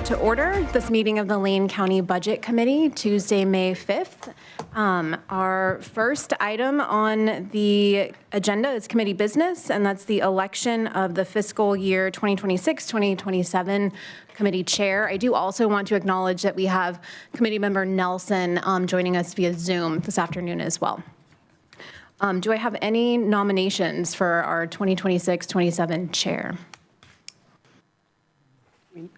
to order this meeting of the Lane County Budget Committee, Tuesday, May 5th. Our first item on the agenda is committee business, and that's the election of the fiscal year 2026-2027 committee chair. I do also want to acknowledge that we have committee member Nelson joining us via Zoom this afternoon as well. Do I have any nominations for our 2026-27 chair?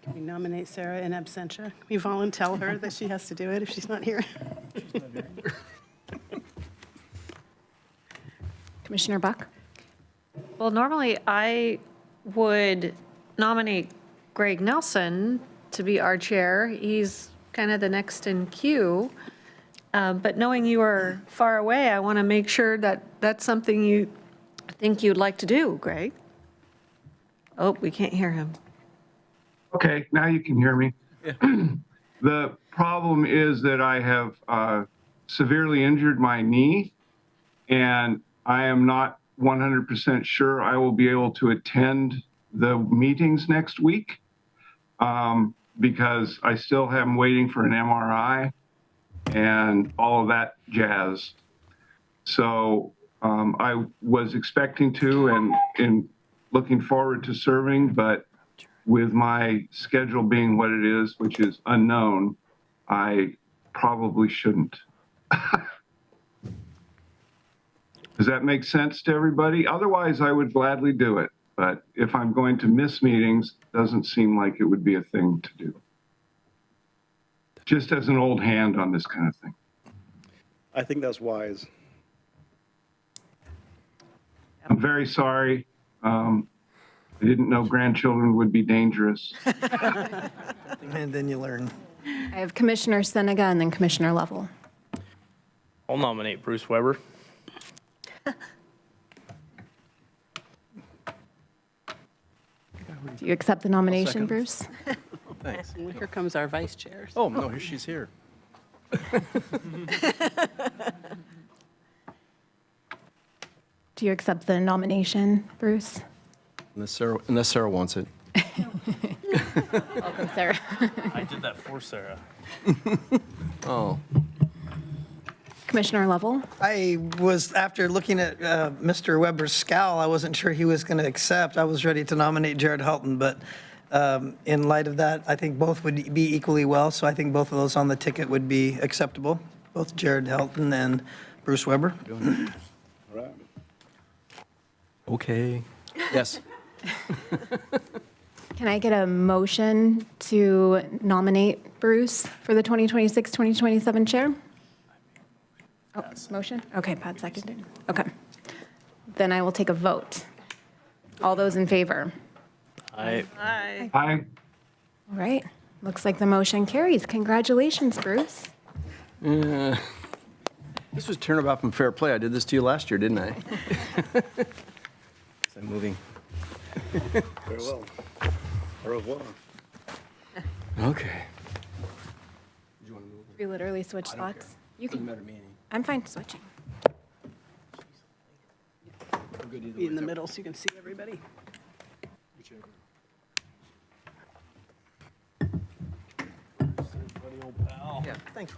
Can we nominate Sarah in absentia? Can we volunteer her that she has to do it if she's not here? Commissioner Buck? Well, normally I would nominate Greg Nelson to be our chair. He's kind of the next in queue. But knowing you are far away, I want to make sure that that's something you think you'd like to do, Greg. Oh, we can't hear him. Okay, now you can hear me. Yeah. The problem is that I have severely injured my knee, and I am not 100% sure I will be able to attend the meetings next week because I still am waiting for an MRI and all of that jazz. So I was expecting to and looking forward to serving, but with my schedule being what it is, which is unknown, I probably shouldn't. Does that make sense to everybody? Otherwise, I would gladly do it. But if I'm going to miss meetings, it doesn't seem like it would be a thing to do. Just as an old hand on this kind of thing. I think that's wise. I'm very sorry. I didn't know grandchildren would be dangerous. And then you learn. I have Commissioner Senega and then Commissioner Lovell. I'll nominate Bruce Weber. Do you accept the nomination, Bruce? Thanks. Well, here comes our vice chair. Oh, no, here she's here. Do you accept the nomination, Bruce? Unless Sarah wants it. Welcome, Sarah. I did that for Sarah. Oh. Commissioner Lovell? I was, after looking at Mr. Weber's scowl, I wasn't sure he was going to accept. I was ready to nominate Jared Helton, but in light of that, I think both would be equally well, so I think both of those on the ticket would be acceptable, both Jared Helton and Bruce Weber. All right. Okay. Yes. Can I get a motion to nominate Bruce for the 2026-2027 chair? Oh, motion? Okay, Pat seconded. Okay. Then I will take a vote. All those in favor? Aye. Hi. I All right. Looks like the motion carries. Congratulations, Bruce. This was turnabout from fair play. I did this to you last year, didn't I? I'm moving. Very well. Au revoir. Okay. We literally switch spots. You can. matter to me any. I'm fine switching. Be in the middle so you can see everybody. Yeah, thanks,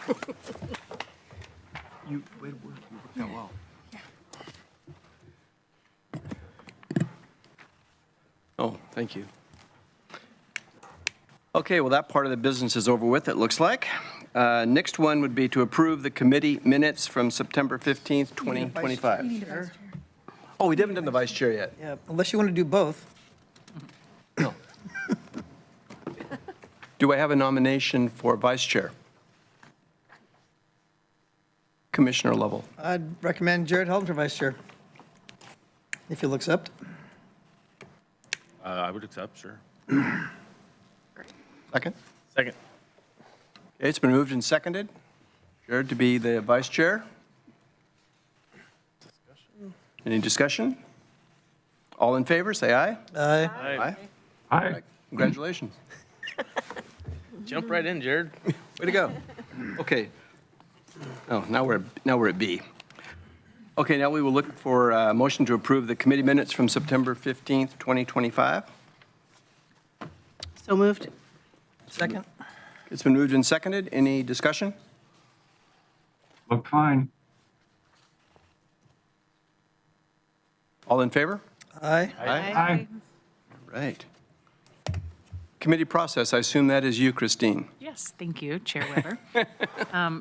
Ron. You worked out well. Oh, thank you. Okay, well, that part of the business is over with, it looks like. Next one would be to approve the committee minutes from September 15th, 2025. Oh, we haven't done the vice chair yet. Yeah, unless you want to do both. No. Do I have a nomination for vice chair? Commissioner Lovell. I'd recommend Jared Helton for vice chair, if you'll accept. I would accept, sure. Second? Second. Okay, it's been moved and seconded. Jared to be the vice chair. Any discussion? All in favor, say aye. Aye. Aye. I Congratulations. Jump right in, Jared. Way to go. Okay. Oh, now we're at B. Okay, now we will look for a motion to approve the committee minutes from September 15th, 2025. So moved. Second? It's been moved and seconded. Any discussion? Look fine. All in favor? Aye. Aye. Right. Committee process, I assume that is you, Christine. Yes, thank you, Chair Weber.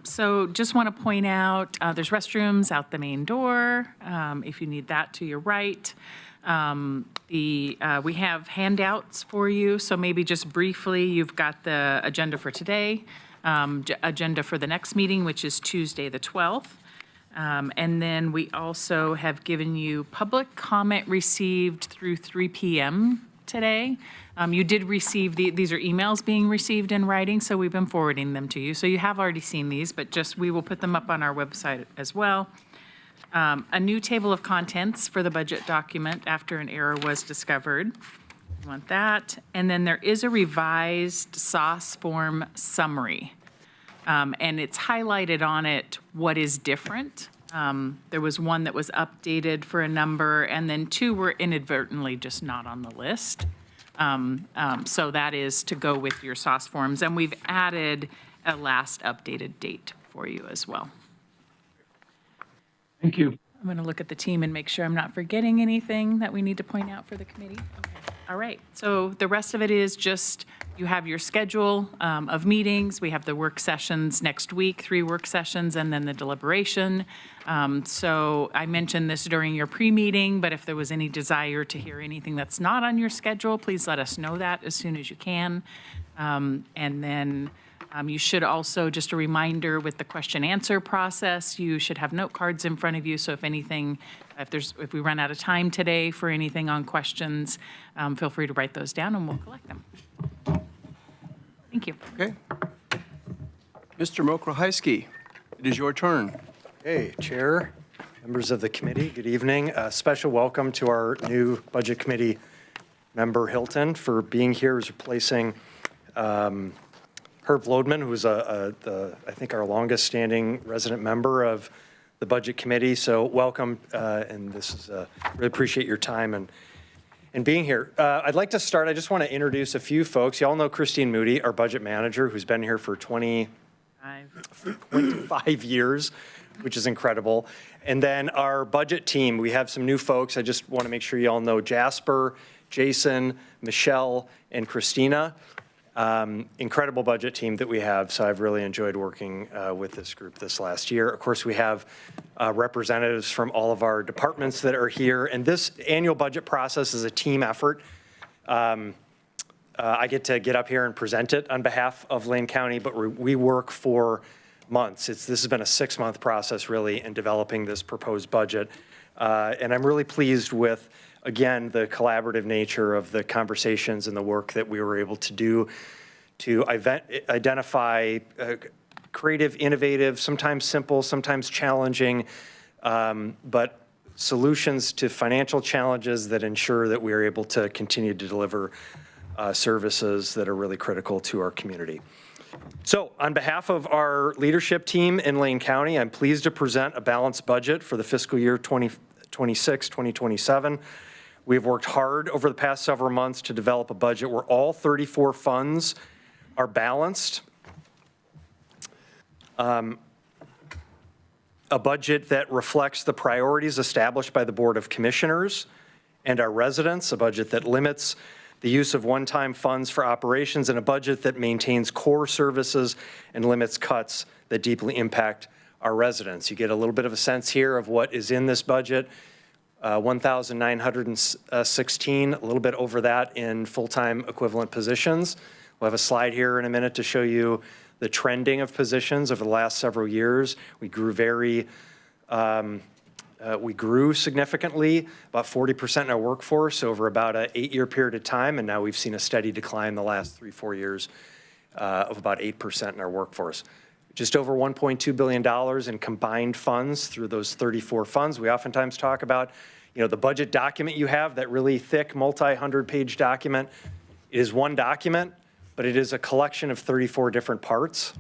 So just want to point out, there's restrooms out the main door, if you need that to your right. We have handouts for you, so maybe just briefly, you've got the agenda for today, agenda for the next meeting, which is Tuesday, the 12th. And then we also have given you public comment received through 3 p.m. today. You did receive, these are emails being received in writing, so we've been forwarding them to you. So you have already seen these, but just, we will put them up on our website as well. A new table of contents for the budget document after an error was discovered. You want that. And then there is a revised SOS form summary. And it's highlighted on it what is different. There was one that was updated for a number, and then 2 were inadvertently just not on the list. So that is to go with your SOS forms, and we've added a last updated date for you as well. Thank you. I'm going to look at the team and make sure I'm not forgetting anything that we need to point out for the committee. Okay. All right, so the rest of it is just, you have your schedule of meetings. We have the work sessions next week, 3 work sessions, and then the deliberation. So I mentioned this during your pre-meeting, but if there was any desire to hear anything that's not on your schedule, please let us know that as soon as you can. And then you should also, just a reminder with the question answer process, you should have note cards in front of you. So if anything, if we run out of time today for anything on questions, feel free to write those down and we'll collect them. Thank you. Okay. Mr. Mokrohysky, it is your turn. Hey, Chair, members of the committee, good evening. Special welcome to our new Budget Committee member, Hilton, for being here as replacing Herb Lodman, who's I think our longest-standing resident member of the Budget Committee. So welcome, and this is really appreciate your time and being here. I'd like to start. I just want to introduce a few folks. You all know Christine Moody, our budget manager, who's been here for 25 years, which is incredible. And then our budget team, we have some new folks. I just want to make sure you all know Jasper, Jason, Michelle, and Christina. Incredible budget team that we have, so I've really enjoyed working with this group this last year. Of course, we have representatives from all of our departments that are here, and this annual budget process is a team effort. I get up here and present it on behalf of Lane County, but we work for months. This has been a 6-month process, really, in developing this proposed budget, and I'm really pleased with, again, the collaborative nature of the conversations and the work that we were able to do to identify creative, innovative, sometimes simple, sometimes challenging, but solutions to financial challenges that ensure that we are able to continue to deliver services that are really critical to our community. So on behalf of our leadership team in Lane County, I'm pleased to present a balanced budget for the fiscal year 2026, 2027. We've worked hard over the past several months to develop a budget where all 34 funds are balanced. A budget that reflects the priorities established by the Board of Commissioners and our residents, a budget that limits the use of one-time funds for operations, and a budget that maintains core services and limits cuts that deeply impact our residents. You get a little bit of a sense here of what is in this budget. 1,916, a little bit over that in full-time equivalent positions. We'll have a slide here in a minute to show you the trending of positions over the last several years. We grew significantly, about 40% in our workforce over about an 8-year period of time, and now we've seen a steady decline the last 3-4 years of about 8% in our workforce. Just over $1.2 billion in combined funds through those 34 funds. We oftentimes talk about, the budget document you have, that really thick multi-100-page document. It is one document, but it is a collection of 34 different parts,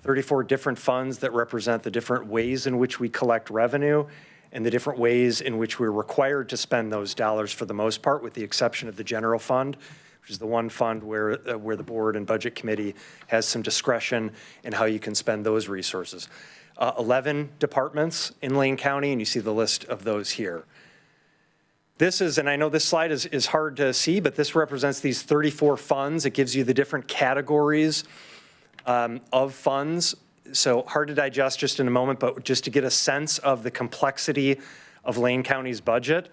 34 different funds that represent the different ways in which we collect revenue and the different ways in which we're required to spend those dollars for the most part, with the exception of the general fund, which is the one fund where the board and budget committee has some discretion in how you can spend those resources. 11 departments in Lane County, and you see the list of those here. This is, and I know this slide is hard to see, but this represents these 34 funds. It gives you the different categories of funds. So hard to digest just in a moment, but just to get a sense of the complexity of Lane County's budget.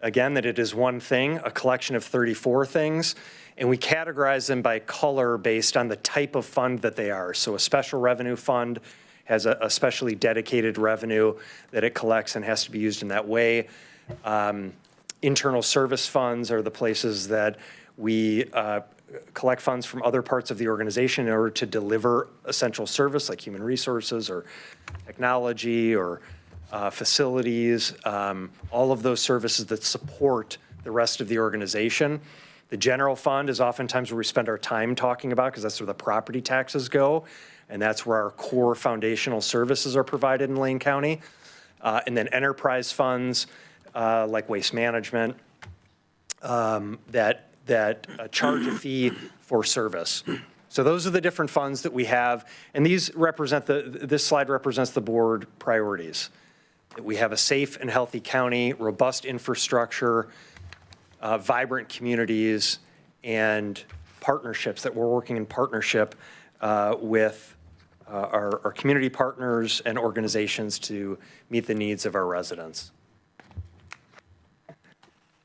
Again, that it is one thing, a collection of 34 things, and we categorize them by color based on the type of fund that they are. So a special revenue fund has a specially dedicated revenue that it collects and has to be used in that way. Internal service funds are the places that we collect funds from other parts of the organization in order to deliver essential service like human resources or technology or facilities, all of those services that support the rest of the organization. The general fund is oftentimes where we spend our time talking about because that's where the property taxes go, and that's where our core foundational services are provided in Lane County. And then enterprise funds like waste management that charge a fee for service. So those are the different funds that we have, and these represent this slide represents the board priorities. That we have a safe and healthy county, robust infrastructure, vibrant communities, and partnerships, that we're working in partnership with our community partners and organizations to meet the needs of our residents.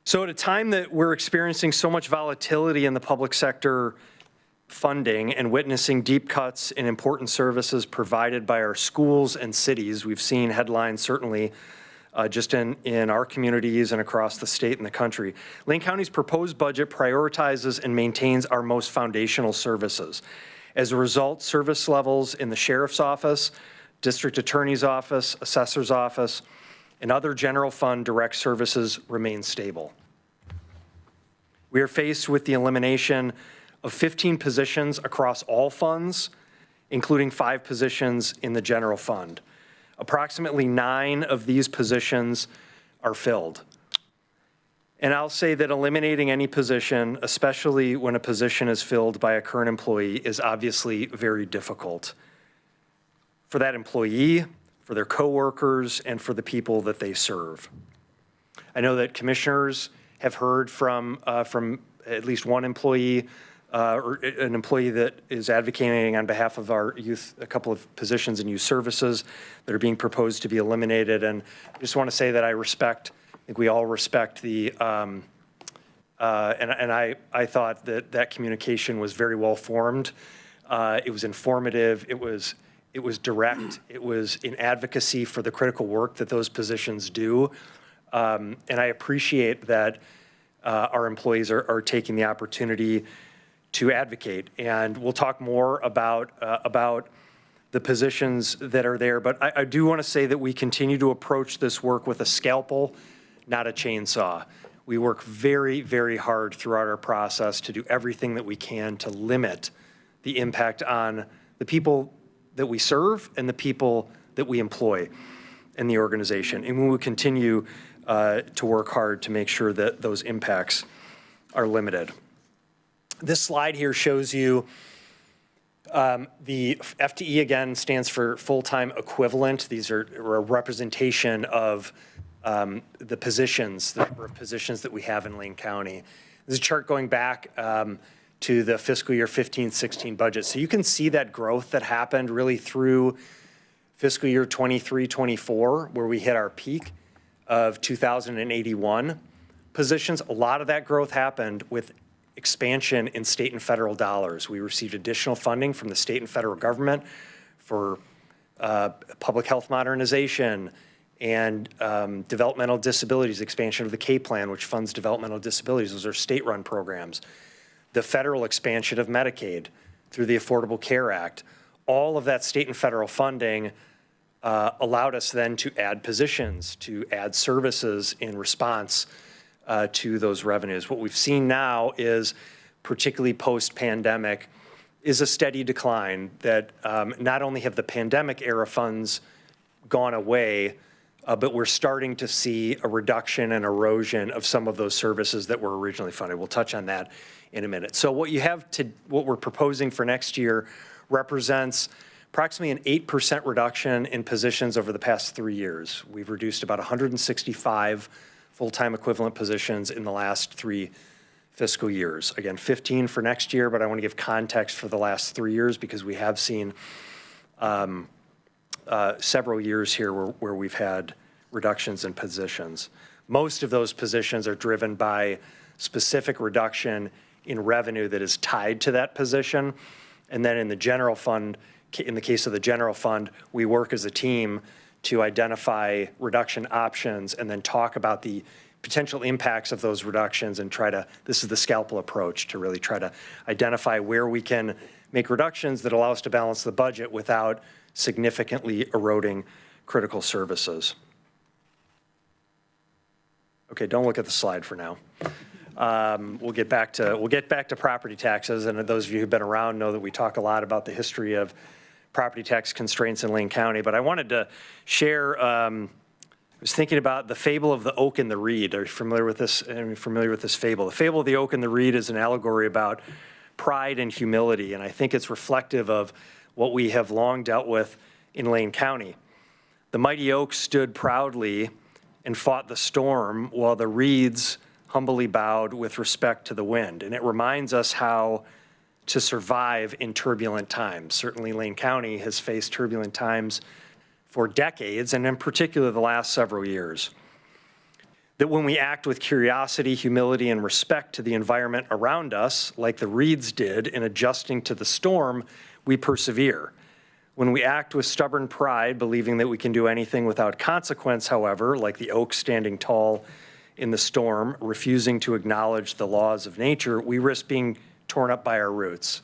So at a time that we're experiencing so much volatility in the public sector funding and witnessing deep cuts in important services provided by our schools and cities, we've seen headlines certainly just in our communities and across the state and the country. Lane County's proposed budget prioritizes and maintains our most foundational services. As a result, service levels in the sheriff's office, district attorney's office, assessor's office, and other general fund direct services remain stable. We are faced with the elimination of 15 positions across all funds, including 5 positions in the general fund. Approximately 9 of these positions are filled. And I'll say that eliminating any position, especially when a position is filled by a current employee, is obviously very difficult for that employee, for their coworkers, and for the people that they serve. I know that commissioners have heard from at least one employee or an employee that is advocating on behalf of our youth, a couple of positions in youth services that are being proposed to be eliminated. And I just want to say that I think we all respect the, and I thought that communication was very well formed. It was informative. It was direct. It was in advocacy for the critical work that those positions do. And I appreciate that our employees are taking the opportunity to advocate. And we'll talk more about the positions that are there. But I do want to say that we continue to approach this work with a scalpel, not a chainsaw. We work very, very hard throughout our process to do everything that we can to limit the impact on the people that we serve and the people that we employ in the organization. And we will continue to work hard to make sure that those impacts are limited. This slide here shows you the FTE, again, stands for full-time equivalent. These are a representation of the positions, the number of positions that we have in Lane County. This is a chart going back to the fiscal year 15-16 budget. So you can see that growth that happened really through fiscal year 23-24, where we hit our peak of 2,081 positions. A lot of that growth happened with expansion in state and federal dollars. We received additional funding from the state and federal government for public health modernization and developmental disabilities, expansion of the K plan, which funds developmental disabilities. Those are state-run programs. The federal expansion of Medicaid through the Affordable Care Act. All of that state and federal funding allowed us then to add positions, to add services in response to those revenues. What we've seen now is, particularly post-pandemic, is a steady decline that not only have the pandemic era funds gone away, but we're starting to see a reduction and erosion of some of those services that were originally funded. We'll touch on that in a minute. So what what we're proposing for next year represents approximately an 8% reduction in positions over the past 3 years. We've reduced about 165 full-time equivalent positions in the last 3 fiscal years. Again, 15 for next year, but I want to give context for the last 3 years because we have seen several years here where we've had reductions in positions. Most of those positions are driven by specific reduction in revenue that is tied to that position. And then in the general fund, in the case of the general fund, we work as a team to identify reduction options and then talk about the potential impacts of those reductions and this is the scalpel approach to really try to identify where we can make reductions that allow us to balance the budget without significantly eroding critical services. Okay, don't look at the slide for now. We'll get back to property taxes, and those of you who've been around know that we talk a lot about the history of property tax constraints in Lane County, but I wanted to share, I was thinking about the fable of the oak and the reed. Are you familiar with this? Fable? The fable of the oak and the reed is an allegory about pride and humility, and I think it's reflective of what we have long dealt with in Lane County. The mighty oak stood proudly and fought the storm, while the reeds humbly bowed with respect to the wind. And it reminds us how to survive in turbulent times. Certainly Lane County has faced turbulent times for decades, and in particular the last several years. That when we act with curiosity, humility, and respect to the environment around us, like the reeds did in adjusting to the storm, we persevere. When we act with stubborn pride, believing that we can do anything without consequence, however, like the oak standing tall in the storm, refusing to acknowledge the laws of nature, we risk being torn up by our roots.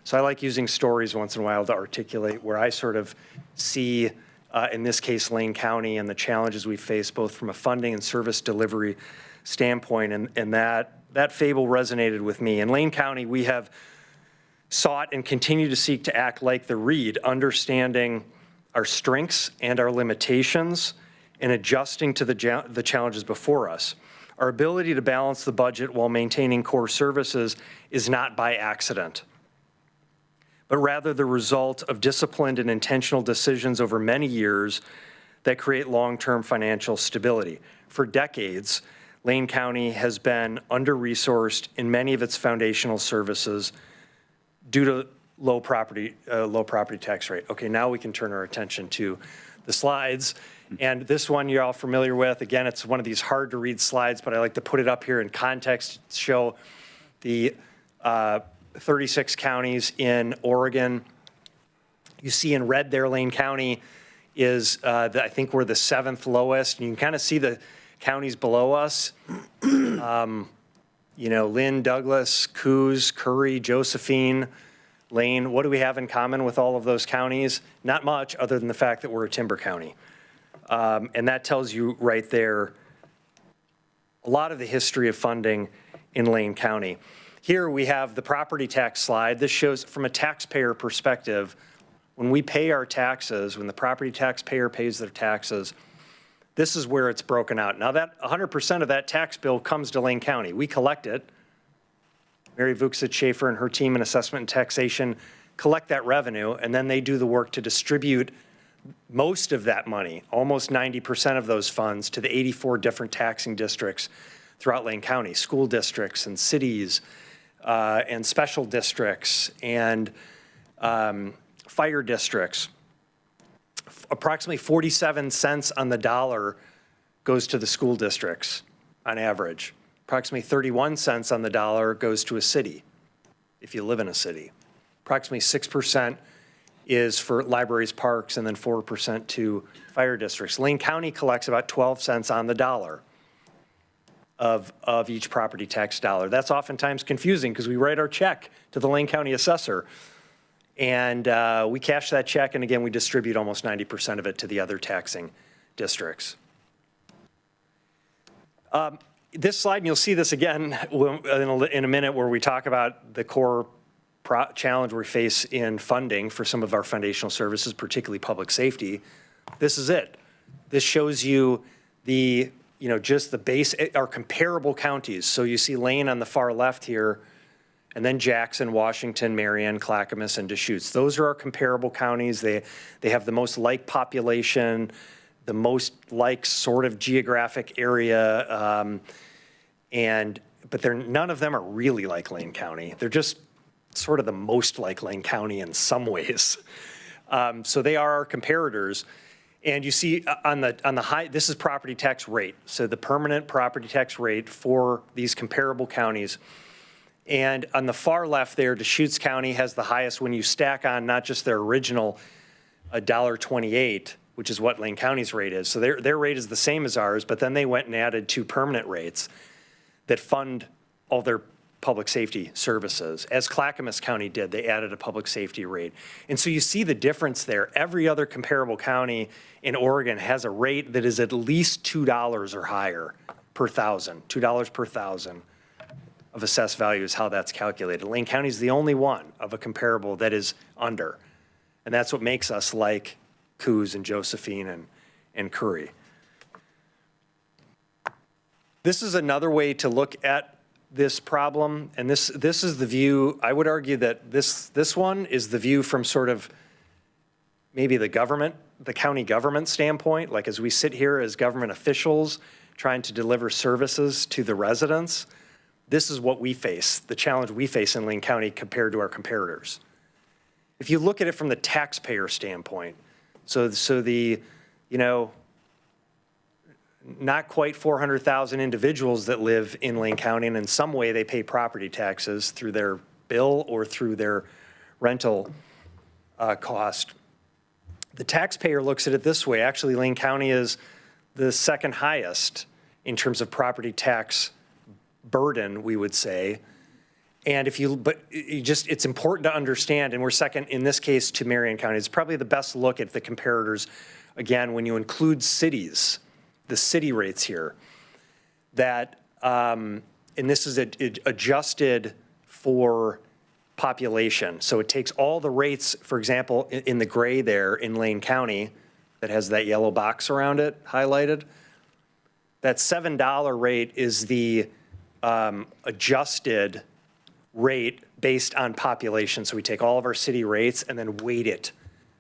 So I like using stories once in a while to articulate where I sort of see, in this case, Lane County and the challenges we face both from a funding and service delivery standpoint, and that fable resonated with me. In Lane County, we have sought and continue to seek to act like the reed, understanding our strengths and our limitations and adjusting to the challenges before us. Our ability to balance the budget while maintaining core services is not by accident, but rather the result of disciplined and intentional decisions over many years that create long-term financial stability. For decades, Lane County has been under-resourced in many of its foundational services due to low property tax rate. Okay, now we can turn our attention to the slides. And this one you're all familiar with. Again, it's one of these hard to read slides, but I like to put it up here in context to show the 36 counties in Oregon. You see in red there, Lane County is, I think we're the 7th lowest. And you can kind of see the counties below us. You know, Lynn, Douglas, Coos, Curry, Josephine, Lane. What do we have in common with all of those counties? Not much, other than the fact that we're a timber county. And that tells you right there a lot of the history of funding in Lane County. Here we have the property tax slide. This shows from a taxpayer perspective, when we pay our taxes, when the property taxpayer pays their taxes, this is where it's broken out. Now that 100% of that tax bill comes to Lane County. We collect it. Mary Vuksich-Schaefer and her team in assessment and taxation collect that revenue, and then they do the work to distribute most of that money, almost 90% of those funds, to the 84 different taxing districts throughout Lane County, school districts and cities and special districts and fire districts. Approximately 47 cents on the dollar goes to the school districts on average. Approximately 31 cents on the dollar goes to a city, if you live in a city. Approximately 6% is for libraries, parks, and then 4% to fire districts. Lane County collects about 12 cents on the dollar of each property tax dollar. That's oftentimes confusing because we write our check to the Lane County assessor and we cash that check, and again, we distribute almost 90% of it to the other taxing districts. This slide, and you'll see this again in a minute where we talk about the core challenge we face in funding for some of our foundational services, particularly public safety. This is it. This shows you the just the base, are comparable counties. So you see Lane on the far left here, and then Jackson, Washington, Marion, Clackamas, and Deschutes. Those are our comparable counties. They have the most like population, the most like sort of geographic area, but none of them are really like Lane County. They're just sort of the most like Lane County in some ways. So they are our comparators. And you see on the high, this is property tax rate. So the permanent property tax rate for these comparable counties. And on the far left there, Deschutes County has the highest when you stack on not just their original $1.28, which is what Lane County's rate is. So their rate is the same as ours, but then they went and added 2 permanent rates that fund all their public safety services. As Clackamas County did, they added a public safety rate. And so you see the difference there. Every other comparable county in Oregon has a rate that is at least $2 or higher per thousand, $2 per thousand of assessed value is how that's calculated. Lane County is the only one of a comparable that is under. And that's what makes us like Coos and Josephine and Curry. This is another way to look at this problem, and this is the view. I would argue that this one is the view from sort of maybe the county government standpoint, like as we sit here as government officials trying to deliver services to the residents. This is what we face, the challenge we face in Lane County compared to our comparators. If you look at it from the taxpayer standpoint, so the, not quite 400,000 individuals that live in Lane County, and in some way they pay property taxes through their bill or through their rental cost. The taxpayer looks at it this way. Actually, Lane County is the second highest in terms of property tax burden, we would say. And it's important to understand, and we're second in this case to Marion County. It's probably the best look at the comparators, again, when you include cities, the city rates here, that, and this is adjusted for population. So it takes all the rates, for example, in the gray there in Lane County that has that yellow box around it highlighted. That $7 rate is the adjusted rate based on population. So we take all of our city rates and then weight it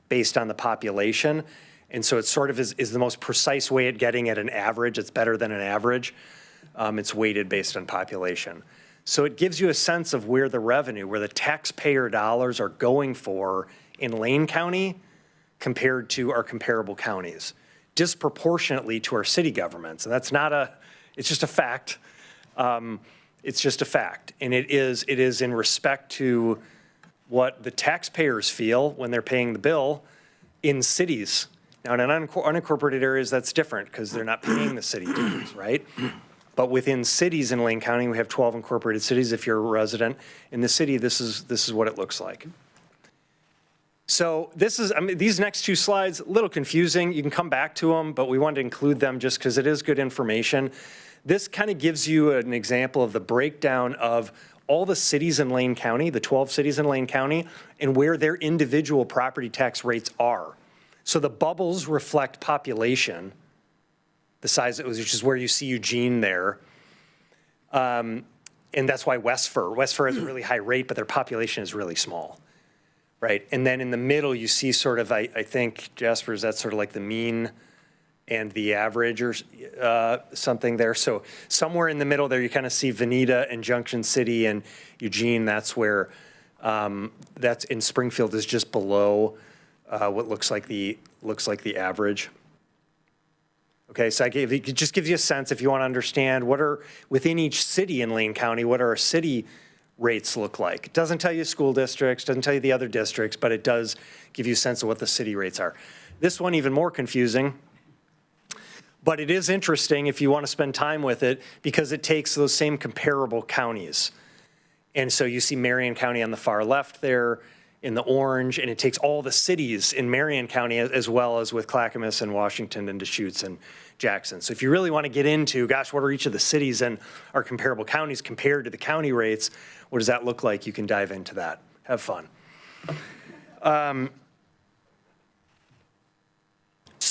based on the population. And so it sort of is the most precise way at getting at an average. It's better than an average. It's weighted based on population. So it gives you a sense of where the revenue, where the taxpayer dollars are going for in Lane County compared to our comparable counties, disproportionately to our city governments. And that's not it's just a fact. It's just a fact. And it is in respect to what the taxpayers feel when they're paying the bill in cities. Now, in unincorporated areas, that's different because they're not paying the city dues, right? But within cities in Lane County, we have 12 incorporated cities. If you're a resident in the city, this is what it looks like. So these next 2 slides, a little confusing. You can come back to them, but we wanted to include them just because it is good information. This kind of gives you an example of the breakdown of all the cities in Lane County, the 12 cities in Lane County, and where their individual property tax rates are. So the bubbles reflect population, the size, which is where you see Eugene there. And that's why Westford has a really high rate, but their population is really small, right? And then in the middle, you see sort of, I think, Jasper, that's sort of like the mean and the average or something there. So somewhere in the middle there, you kind of see Veneta and Junction City and Eugene. That's where, that's in Springfield is just below what looks like the average. Okay, so it just gives you a sense if you want to understand what are, within each city in Lane County, what our city rates look like. It doesn't tell you school districts, doesn't tell you the other districts, but it does give you a sense of what the city rates are. This one even more confusing, but it is interesting if you want to spend time with it because it takes those same comparable counties. And so you see Marion County on the far left there in the orange, and it takes all the cities in Marion County as well as with Clackamas and Washington and Deschutes and Jackson. So if you really want to get into, gosh, what are each of the cities and our comparable counties compared to the county rates, what does that look like? You can dive into that.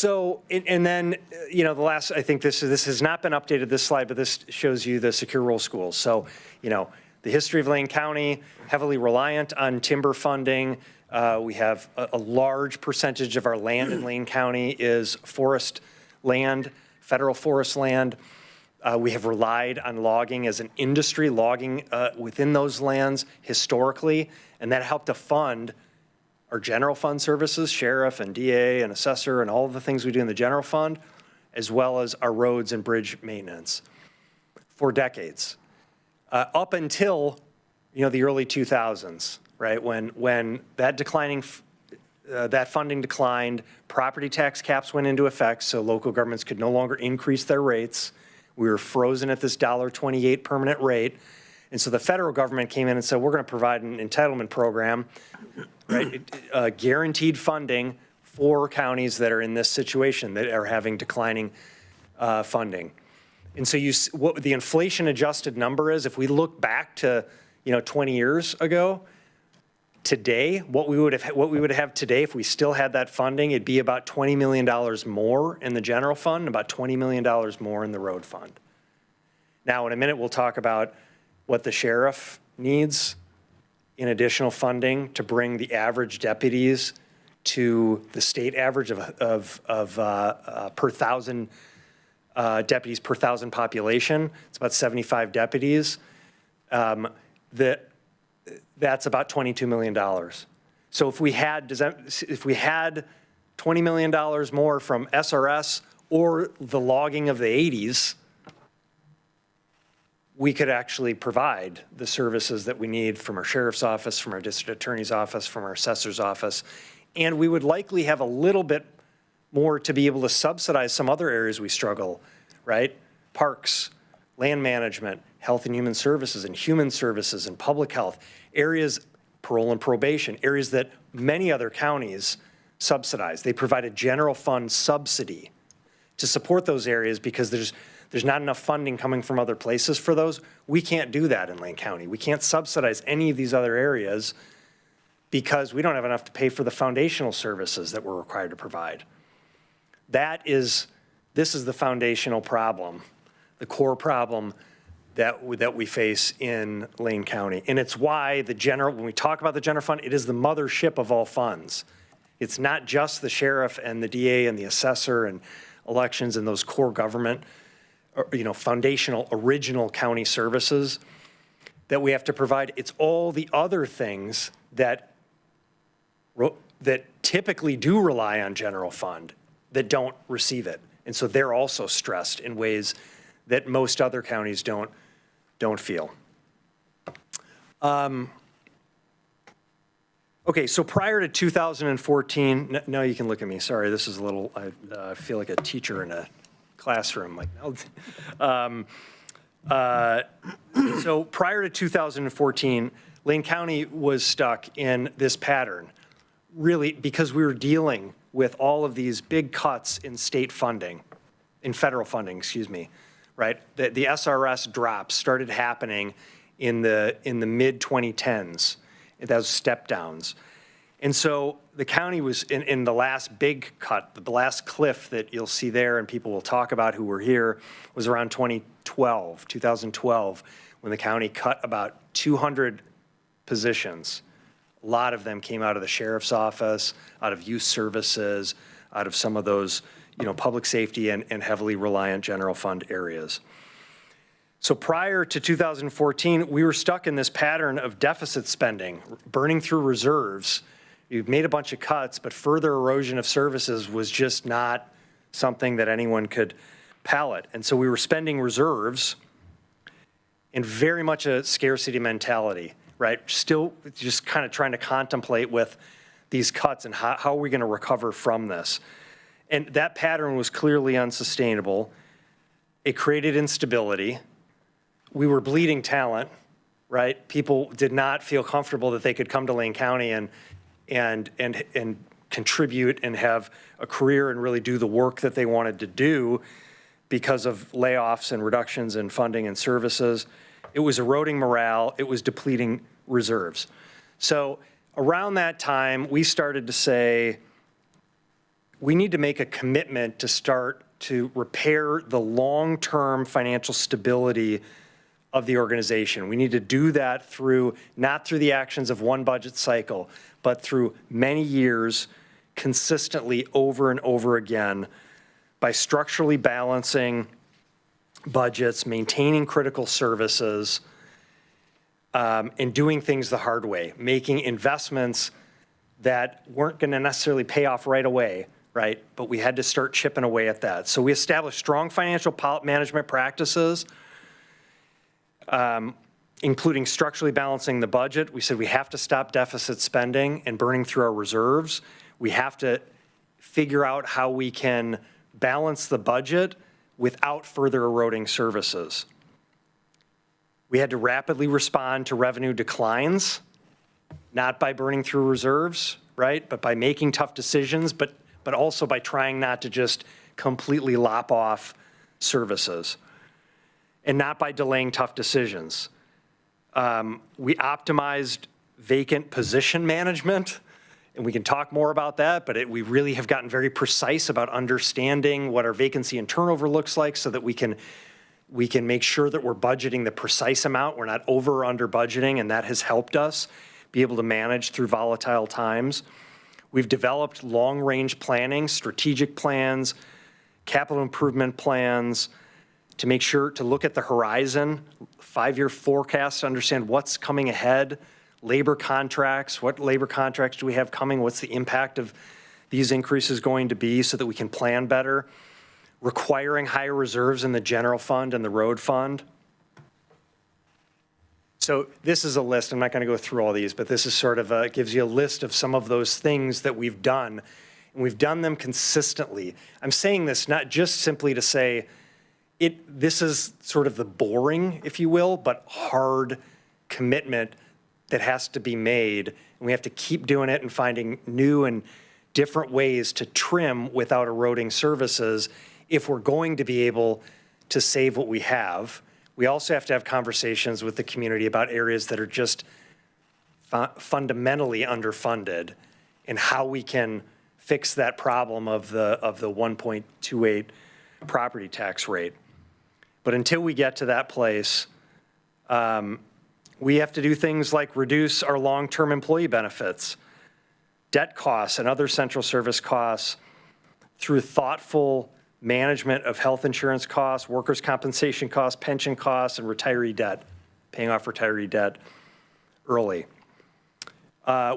So, and then, the last, I think this has not been updated, this slide, but this shows you the secure role schools. So, the history of Lane County, heavily reliant on timber funding. We have a large percentage of our land in Lane County is forest land, federal forest land. We have relied on logging as an industry, logging within those lands historically, and that helped to fund our general fund services, sheriff and DA and assessor and all of the things we do in the general fund, as well as our roads and bridge maintenance for decades. Up until, the early 2000s, right? When that that funding declined, property tax caps went into effect, so local governments could no longer increase their rates. We were frozen at this $1.28 permanent rate. And so the federal government came in and said, we're going to provide an entitlement program, right? Guaranteed funding for counties that are in this situation, that are having declining funding. And so what the inflation adjusted number is, if we look back to, 20 years ago, today, what we would have today, if we still had that funding, it'd be about $20 million more in the general fund, about $20 million more in the road fund. Now, in a minute, we'll talk about what the sheriff needs in additional funding to bring the average deputies to the state average of per thousand deputies per thousand population. It's about 75 deputies. That's about $22 million. So if we had $20 million more from SRS or the logging of the 80s, we could actually provide the services that we need from our sheriff's office, from our district attorney's office, from our assessor's office. And we would likely have a little bit more to be able to subsidize some other areas we struggle, right? Parks, land management, health and human services and public health, areas, parole and probation, areas that many other counties subsidize. They provide a general fund subsidy to support those areas because there's not enough funding coming from other places for those. We can't do that in Lane County. We can't subsidize any of these other areas because we don't have enough to pay for the foundational services that we're required to provide. This is the foundational problem, the core problem that we face in Lane County. And it's why when we talk about the general fund, it is the mothership of all funds. It's not just the sheriff and the DA and the assessor and elections and those core government, foundational, original county services that we have to provide. It's all the other things that typically do rely on general fund that don't receive it. And so they're also stressed in ways that most other counties don't feel. Okay, so prior to 2014, now you can look at me, sorry, this is a little, I feel like a teacher in a classroom. So prior to 2014, Lane County was stuck in this pattern, really because we were dealing with all of these big cuts in state funding, in federal funding, excuse me, right? The SRS drops started happening in the mid-2010s, those step downs. And so the county was in the last big cut, the last cliff that you'll see there and people will talk about who were here, was around 2012, when the county cut about 200 positions. A lot of them came out of the sheriff's office, out of youth services, out of some of those, public safety and heavily reliant general fund areas. So prior to 2014, we were stuck in this pattern of deficit spending, burning through reserves. You've made a bunch of cuts, but further erosion of services was just not something that anyone could palate. And so we were spending reserves in very much a scarcity mentality, right? Still just kind of trying to contemplate with these cuts and how are we going to recover from this? And that pattern was clearly unsustainable. It created instability. We were bleeding talent, right? People did not feel comfortable that they could come to Lane County and contribute and have a career and really do the work that they wanted to do because of layoffs and reductions in funding and services. It was eroding morale. It was depleting reserves. So around that time, we started to say, we need to make a commitment to start to repair the long-term financial stability of the organization. We need to do that through, not through the actions of one budget cycle, but through many years consistently over and over again by structurally balancing budgets, maintaining critical services, and doing things the hard way, making investments that weren't going to necessarily pay off right away, right? But we had to start chipping away at that. So we established strong financial management practices, including structurally balancing the budget. We said we have to stop deficit spending and burning through our reserves. We have to figure out how we can balance the budget without further eroding services. We had to rapidly respond to revenue declines, not by burning through reserves, right? But by making tough decisions, but also by trying not to just completely lop off services, and not by delaying tough decisions. We optimized vacant position management, and we can talk more about that, but we really have gotten very precise about understanding what our vacancy and turnover looks like so that we can make sure that we're budgeting the precise amount. We're not over or under budgeting, and that has helped us be able to manage through volatile times. We've developed long-range planning, strategic plans, capital improvement plans to make sure to look at the horizon, 5-year forecast to understand what's coming ahead, labor contracts, what labor contracts do we have coming, what's the impact of these increases going to be so that we can plan better, requiring higher reserves in the general fund and the road fund. So this is a list. I'm not going to go through all these, but this is sort of gives you a list of some of those things that we've done, and we've done them consistently. I'm saying this not just simply to say this is sort of the boring, if you will, but hard commitment that has to be made, and we have to keep doing it and finding new and different ways to trim without eroding services if we're going to be able to save what we have. We also have to have conversations with the community about areas that are just fundamentally underfunded and how we can fix that problem of the 1.28 property tax rate. But until we get to that place, we have to do things like reduce our long-term employee benefits, debt costs, and other central service costs through thoughtful management of health insurance costs, workers' compensation costs, pension costs, and retiree debt, paying off retiree debt early.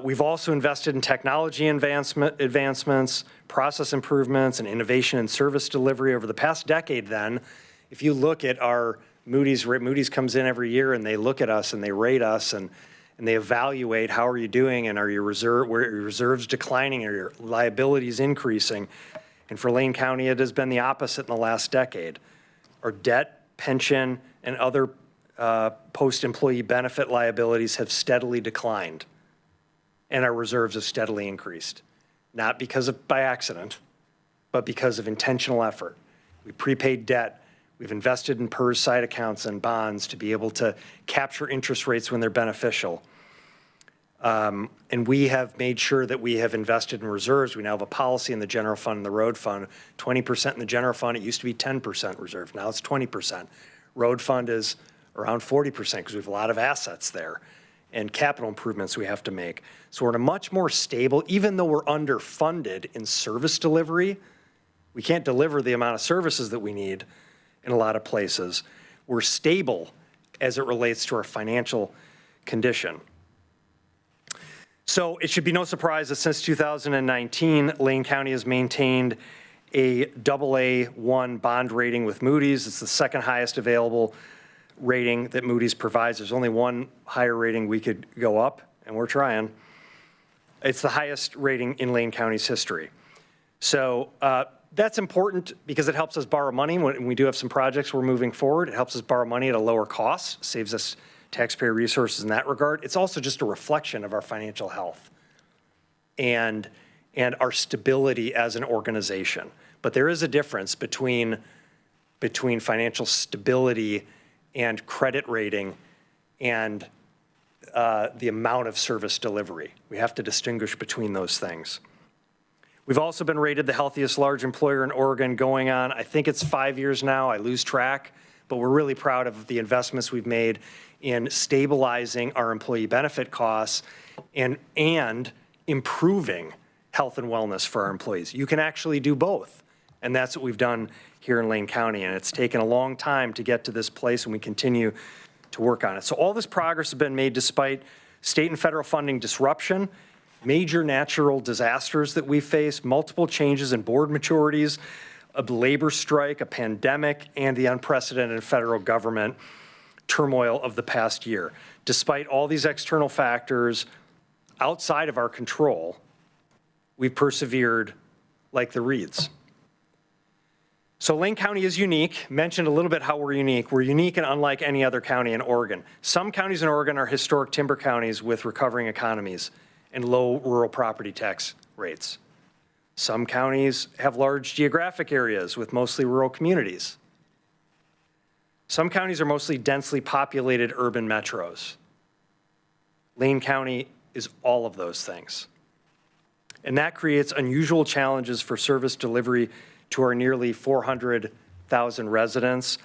We've also invested in technology advancements, process improvements, and innovation and service delivery over the past decade then. If you look at our Moody's comes in every year and they look at us and they rate us and they evaluate how are you doing and are your reserves declining, are your liabilities increasing? And for Lane County, it has been the opposite in the last decade. Our debt, pension, and other post-employee benefit liabilities have steadily declined, and our reserves have steadily increased, not by accident, but because of intentional effort. We prepaid debt. We've invested in PERS side accounts and bonds to be able to capture interest rates when they're beneficial. And we have made sure that we have invested in reserves. We now have a policy in the general fund and the road fund, 20% in the general fund. It used to be 10% reserve. Now it's 20%. Road fund is around 40% because we have a lot of assets there and capital improvements we have to make. So we're in a much more stable, even though we're underfunded in service delivery, we can't deliver the amount of services that we need in a lot of places. We're stable as it relates to our financial condition. So it should be no surprise that since 2019, Lane County has maintained a AA1 bond rating with Moody's. It's the second highest available rating that Moody's provides. There's only one higher rating we could go up, and we're trying. It's the highest rating in Lane County's history. So that's important because it helps us borrow money when we do have some projects we're moving forward. It helps us borrow money at a lower cost, saves us taxpayer resources in that regard. It's also just a reflection of our financial health and our stability as an organization. But there is a difference between financial stability and credit rating and the amount of service delivery. We have to distinguish between those things. We've also been rated the healthiest large employer in Oregon going on, I think it's 5 years now, I lose track, but we're really proud of the investments we've made in stabilizing our employee benefit costs and improving health and wellness for our employees. You can actually do both, and that's what we've done here in Lane County, and it's taken a long time to get to this place, and we continue to work on it. So all this progress has been made despite state and federal funding disruption, major natural disasters that we face, multiple changes in board maturities, a labor strike, a pandemic, and the unprecedented federal government turmoil of the past year. Despite all these external factors outside of our control, we've persevered like the Reeds. So Lane County is unique. Mentioned a little bit how we're unique. We're unique and unlike any other county in Oregon. Some counties in Oregon are historic timber counties with recovering economies and low rural property tax rates. Some counties have large geographic areas with mostly rural communities. Some counties are mostly densely populated urban metros. Lane County is all of those things. And that creates unusual challenges for service delivery to our nearly 400,000 residents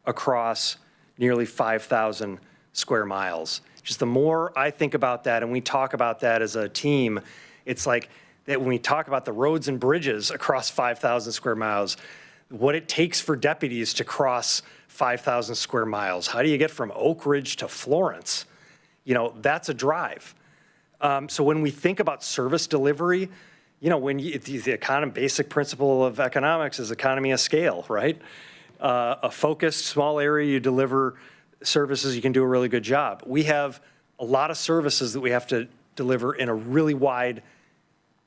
across nearly 5,000 square miles. Just the more I think about that, and we talk about that as a team, it's like that when we talk about the roads and bridges across 5,000 square miles, what it takes for deputies to cross 5,000 square miles. How do you get from Oak Ridge to Florence? You know, that's a drive. So when we think about service delivery, you know, when the basic principle of economics is economy of scale, right? A focused small area, you deliver services, you can do a really good job. We have a lot of services that we have to deliver in a really wide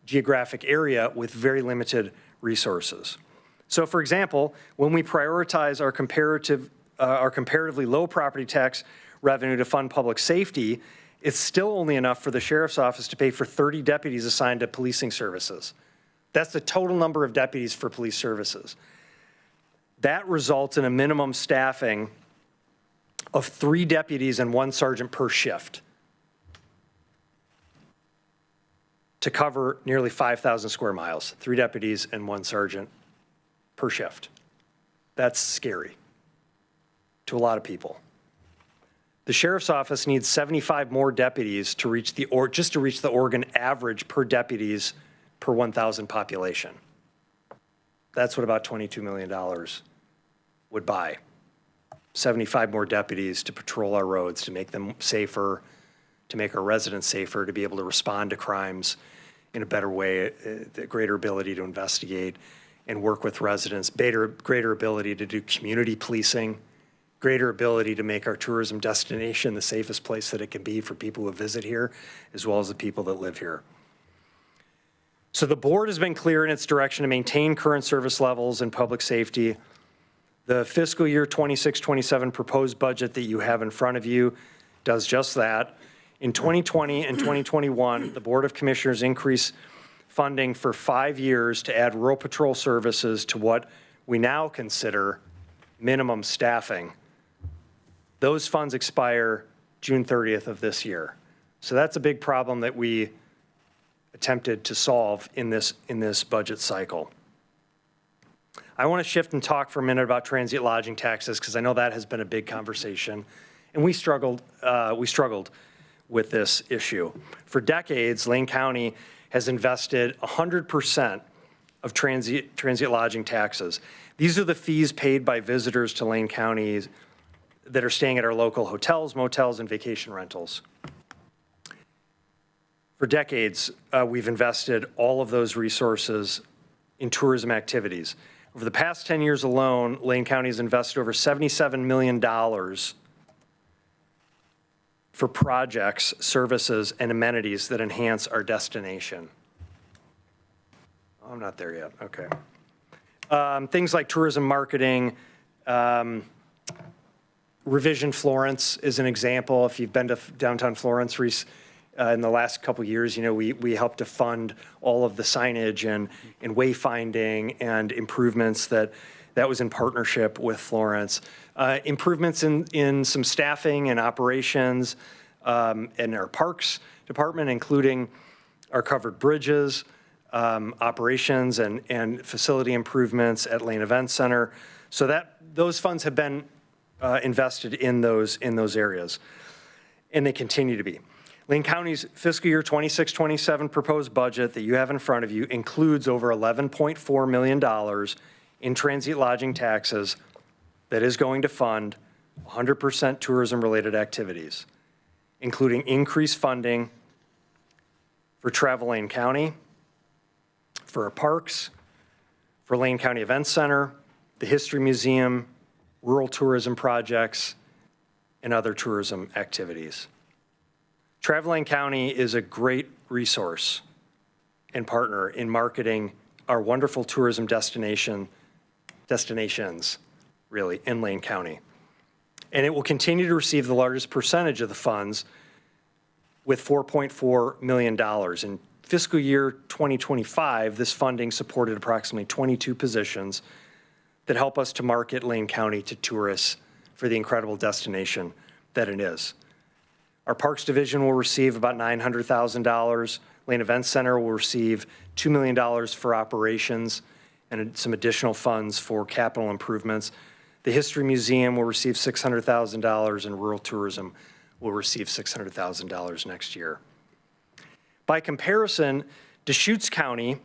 geographic area with very limited resources. So for example, when we prioritize our comparatively low property tax revenue to fund public safety, it's still only enough for the sheriff's office to pay for 30 deputies assigned to policing services. That's the total number of deputies for police services. That results in a minimum staffing of 3 deputies and 1 sergeant per shift to cover nearly 5,000 square miles, 3 deputies and 1 sergeant per shift. That's scary to a lot of people. The sheriff's office needs 75 more deputies to reach just to reach the Oregon average per deputies per 1,000 population. That's what about $22 million would buy. 75 more deputies to patrol our roads, to make them safer, to make our residents safer, to be able to respond to crimes in a better way, the greater ability to investigate and work with residents, greater ability to do community policing, greater ability to make our tourism destination the safest place that it can be for people who visit here, as well as the people that live here. So the board has been clear in its direction to maintain current service levels in public safety. The fiscal year 26-27 proposed budget that you have in front of you does just that. In 2020 and 2021, the Board of Commissioners increased funding for 5 years to add rural patrol services to what we now consider minimum staffing. Those funds expire June 30th of this year. So that's a big problem that we attempted to solve in this budget cycle. I want to shift and talk for a minute about transient lodging taxes because I know that has been a big conversation, and we struggled with this issue. For decades, Lane County has invested 100% of transient lodging taxes. These are the fees paid by visitors to Lane County that are staying at our local hotels, motels, and vacation rentals. For decades, we've invested all of those resources in tourism activities. Over the past 10 years alone, Lane County has invested over $77 million for projects, services, and amenities that enhance our destination. Oh, I'm not there yet, okay. Things like tourism marketing, Revision Florence is an example. If you've been to downtown Florence in the last couple years, you know, we helped to fund all of the signage and wayfinding and improvements that was in partnership with Florence. Improvements in some staffing and operations in our parks department, including our covered bridges, operations and facility improvements at Lane Event Center. So that, those funds have been invested in those areas, and they continue to be. Lane County's fiscal year 26-27 proposed budget that you have in front of you includes over $11.4 million in transient lodging taxes that is going to fund 100% tourism-related activities, including increased funding for Travel Lane County, for our parks, for Lane County Event Center, the History Museum, rural tourism projects, and other tourism activities. Travel Lane County is a great resource and partner in marketing our wonderful tourism destinations, really, in Lane County. And it will continue to receive the largest percentage of the funds with $4.4 million. In fiscal year 2025, this funding supported approximately 22 positions that help us to market Lane County to tourists for the incredible destination that it is. Our Parks Division will receive about $900,000. Lane Event Center will receive $2 million for operations and some additional funds for capital improvements. The History Museum will receive $600,000, and rural tourism will receive $600,000 next year. By comparison, Deschutes County,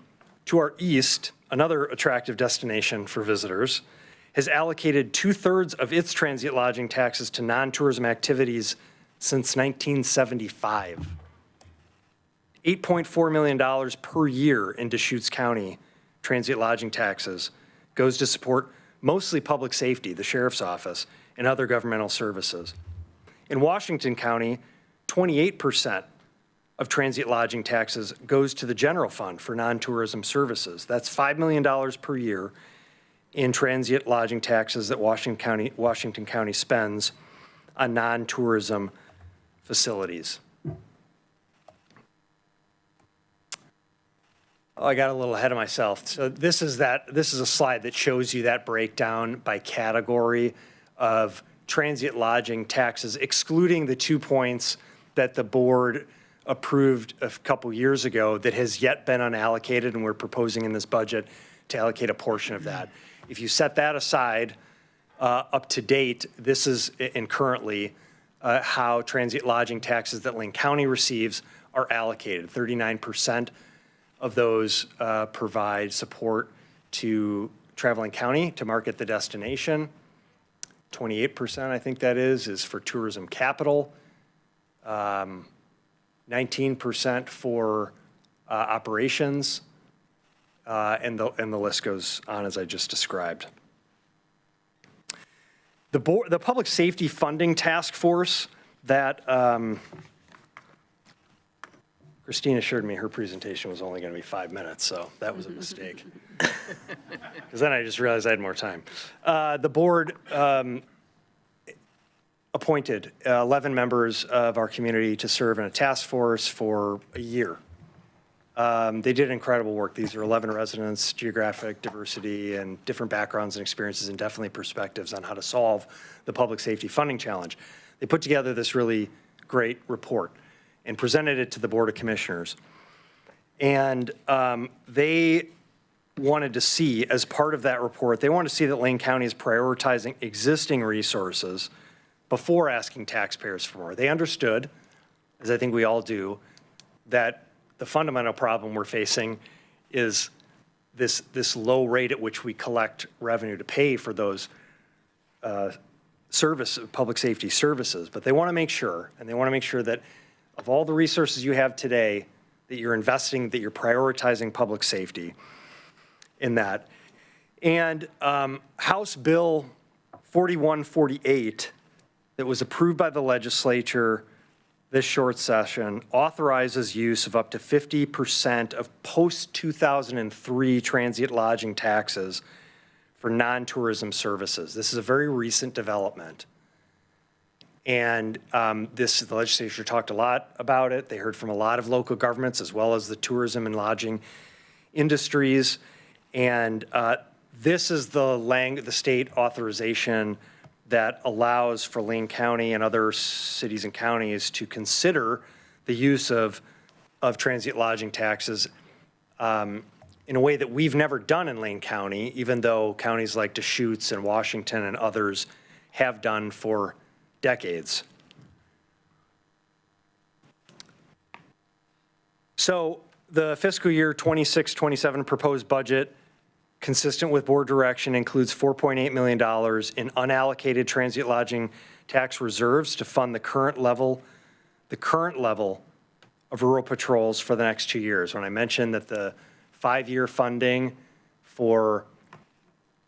to our east, another attractive destination for visitors, has allocated 2/3 of its transient lodging taxes to non-tourism activities since 1975. $8.4 million per year in Deschutes County transient lodging taxes goes to support mostly public safety, the sheriff's office, and other governmental services. In Washington County, 28% of transient lodging taxes goes to the general fund for non-tourism services. That's $5 million per year in transient lodging taxes that Washington County spends on non-tourism facilities. Oh, I got a little ahead of myself. So this is a slide that shows you that breakdown by category of transient lodging taxes, excluding the 2 points that the board approved a couple years ago that has yet been unallocated, and we're proposing in this budget to allocate a portion of that. If you set that aside, up to date, this is, and currently, how transient lodging taxes that Lane County receives are allocated. 39% of those provide support to Travel Lane County to market the destination. 28%, I think that is for tourism capital. 19% for operations, and the list goes on as I just described. The Public Safety Funding Task Force that Christine assured me her presentation was only going to be 5 minutes, so that was a mistake. Because then I just realized I had more time. The board appointed 11 members of our community to serve in a task force for a year. They did incredible work. These are 11 residents, geographic diversity, and different backgrounds and experiences, and definitely perspectives on how to solve the public safety funding challenge. They put together this really great report and presented it to the Board of Commissioners. And they wanted to see, as part of that report, they wanted to see that Lane County is prioritizing existing resources before asking taxpayers for more. They understood, as I think we all do, that the fundamental problem we're facing is this low rate at which we collect revenue to pay for those public safety services. But they want to make sure, and they want to make sure that of all the resources you have today, that you're investing, that you're prioritizing public safety in that. And House Bill 4148 that was approved by the legislature this short session authorizes use of up to 50% of post-2003 transient lodging taxes for non-tourism services. This is a very recent development. And the legislature talked a lot about it. They heard from a lot of local governments as well as the tourism and lodging industries. And this is the state authorization that allows for Lane County and other cities and counties to consider the use of transient lodging taxes in a way that we've never done in Lane County, even though counties like Deschutes and Washington and others have done for decades. So the fiscal year 26-27 proposed budget, consistent with board direction, includes $4.8 million in unallocated transient lodging tax reserves to fund the current level of rural patrols for the next 2 years. When I mentioned that the 5-year funding for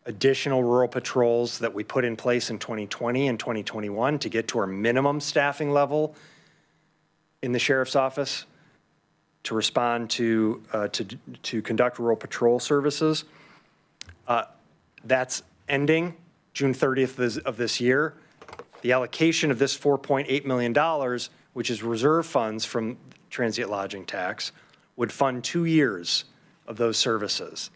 additional rural patrols that we put in place in 2020 and 2021 to get to our minimum staffing level in the sheriff's office to respond to conduct rural patrol services, that's ending June 30th of this year. The allocation of this $4.8 million, which is reserve funds from transient lodging tax, would fund 2 years of those services.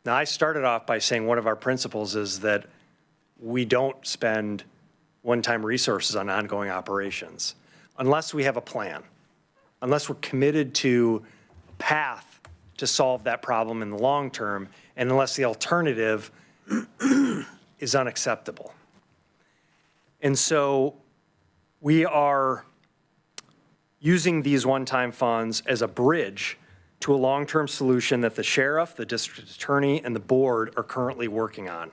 Now, I started off by saying one of our principles is that we don't spend one-time resources on ongoing operations unless we have a plan, unless we're committed to a path to solve that problem in the long term, and unless the alternative is unacceptable. And so we are using these one-time funds as a bridge to a long-term solution that the sheriff, the district attorney, and the board are currently working on.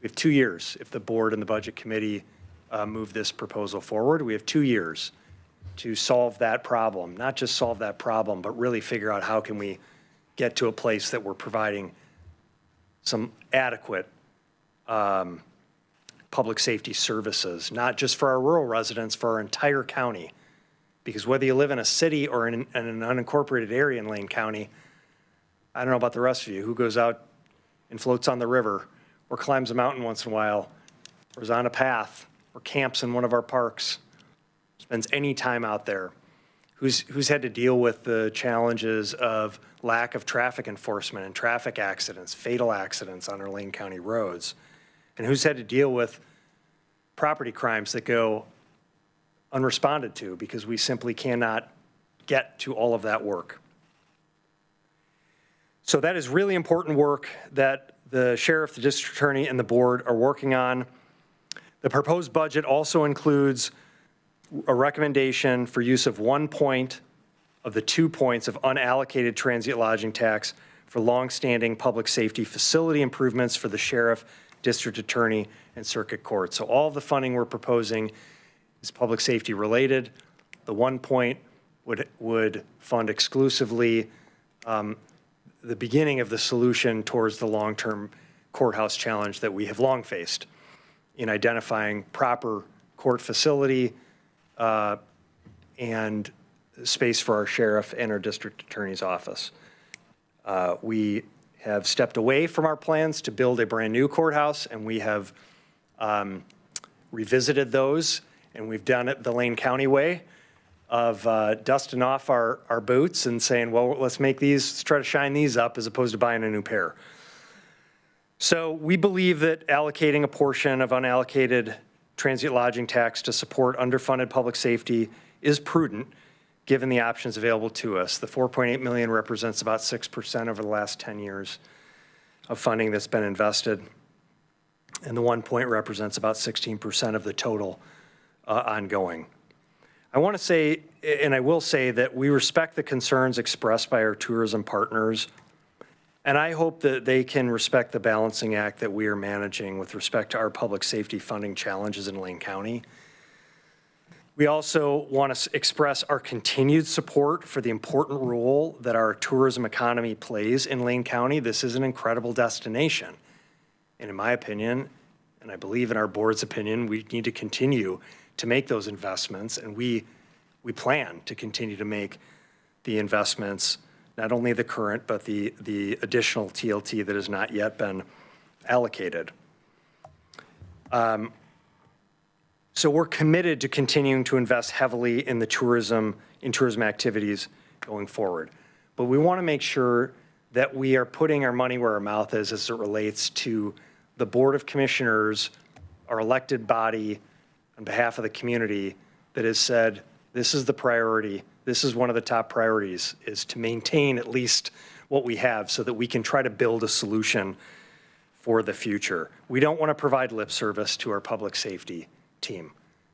We have 2 years if the board and the budget committee move this proposal forward. We have 2 years to solve that problem, not just solve that problem, but really figure out how can we get to a place that we're providing some adequate public safety services, not just for our rural residents, for our entire county. Because whether you live in a city or in an unincorporated area in Lane County, I don't know about the rest of you, who goes out and floats on the river or climbs a mountain once in a while or is on a path or camps in one of our parks, spends any time out there, who's had to deal with the challenges of lack of traffic enforcement and traffic accidents, fatal accidents on our Lane County roads, and who's had to deal with property crimes that go unresponded to because we simply cannot get to all of that work. So that is really important work that the sheriff, the district attorney, and the board are working on. The proposed budget also includes a recommendation for use of 1 point of the 2 points of unallocated transient lodging tax for longstanding public safety facility improvements for the sheriff, district attorney, and circuit court. So all of the funding we're proposing is public safety related. The 1 point would fund exclusively the beginning of the solution towards the long-term courthouse challenge that we have long faced in identifying proper court facility and space for our sheriff and our district attorney's office. We have stepped away from our plans to build a brand new courthouse, and we have revisited those, and we've done it the Lane County way of dusting off our boots and saying, well, let's try to shine these up as opposed to buying a new pair. So we believe that allocating a portion of unallocated transient lodging tax to support underfunded public safety is prudent, given the options available to us. The $4.8 million represents about 6% over the last 10 years of funding that's been invested, and the 1 point represents about 16% of the total ongoing. I want to say, and I will say, that we respect the concerns expressed by our tourism partners, and I hope that they can respect the balancing act that we are managing with respect to our public safety funding challenges in Lane County. We also want to express our continued support for the important role that our tourism economy plays in Lane County. This is an incredible destination. And in my opinion, and I believe in our board's opinion, we need to continue to make those investments, and we plan to continue to make the investments, not only the current, but the additional TLT that has not yet been allocated. So we're committed to continuing to invest heavily in tourism activities going forward. But we want to make sure that we are putting our money where our mouth is as it relates to the Board of Commissioners, our elected body on behalf of the community, that has said This is the priority. This is one of the top priorities, is to maintain at least what we have so that we can try to build a solution for the future. We don't want to provide lip service to our public safety team.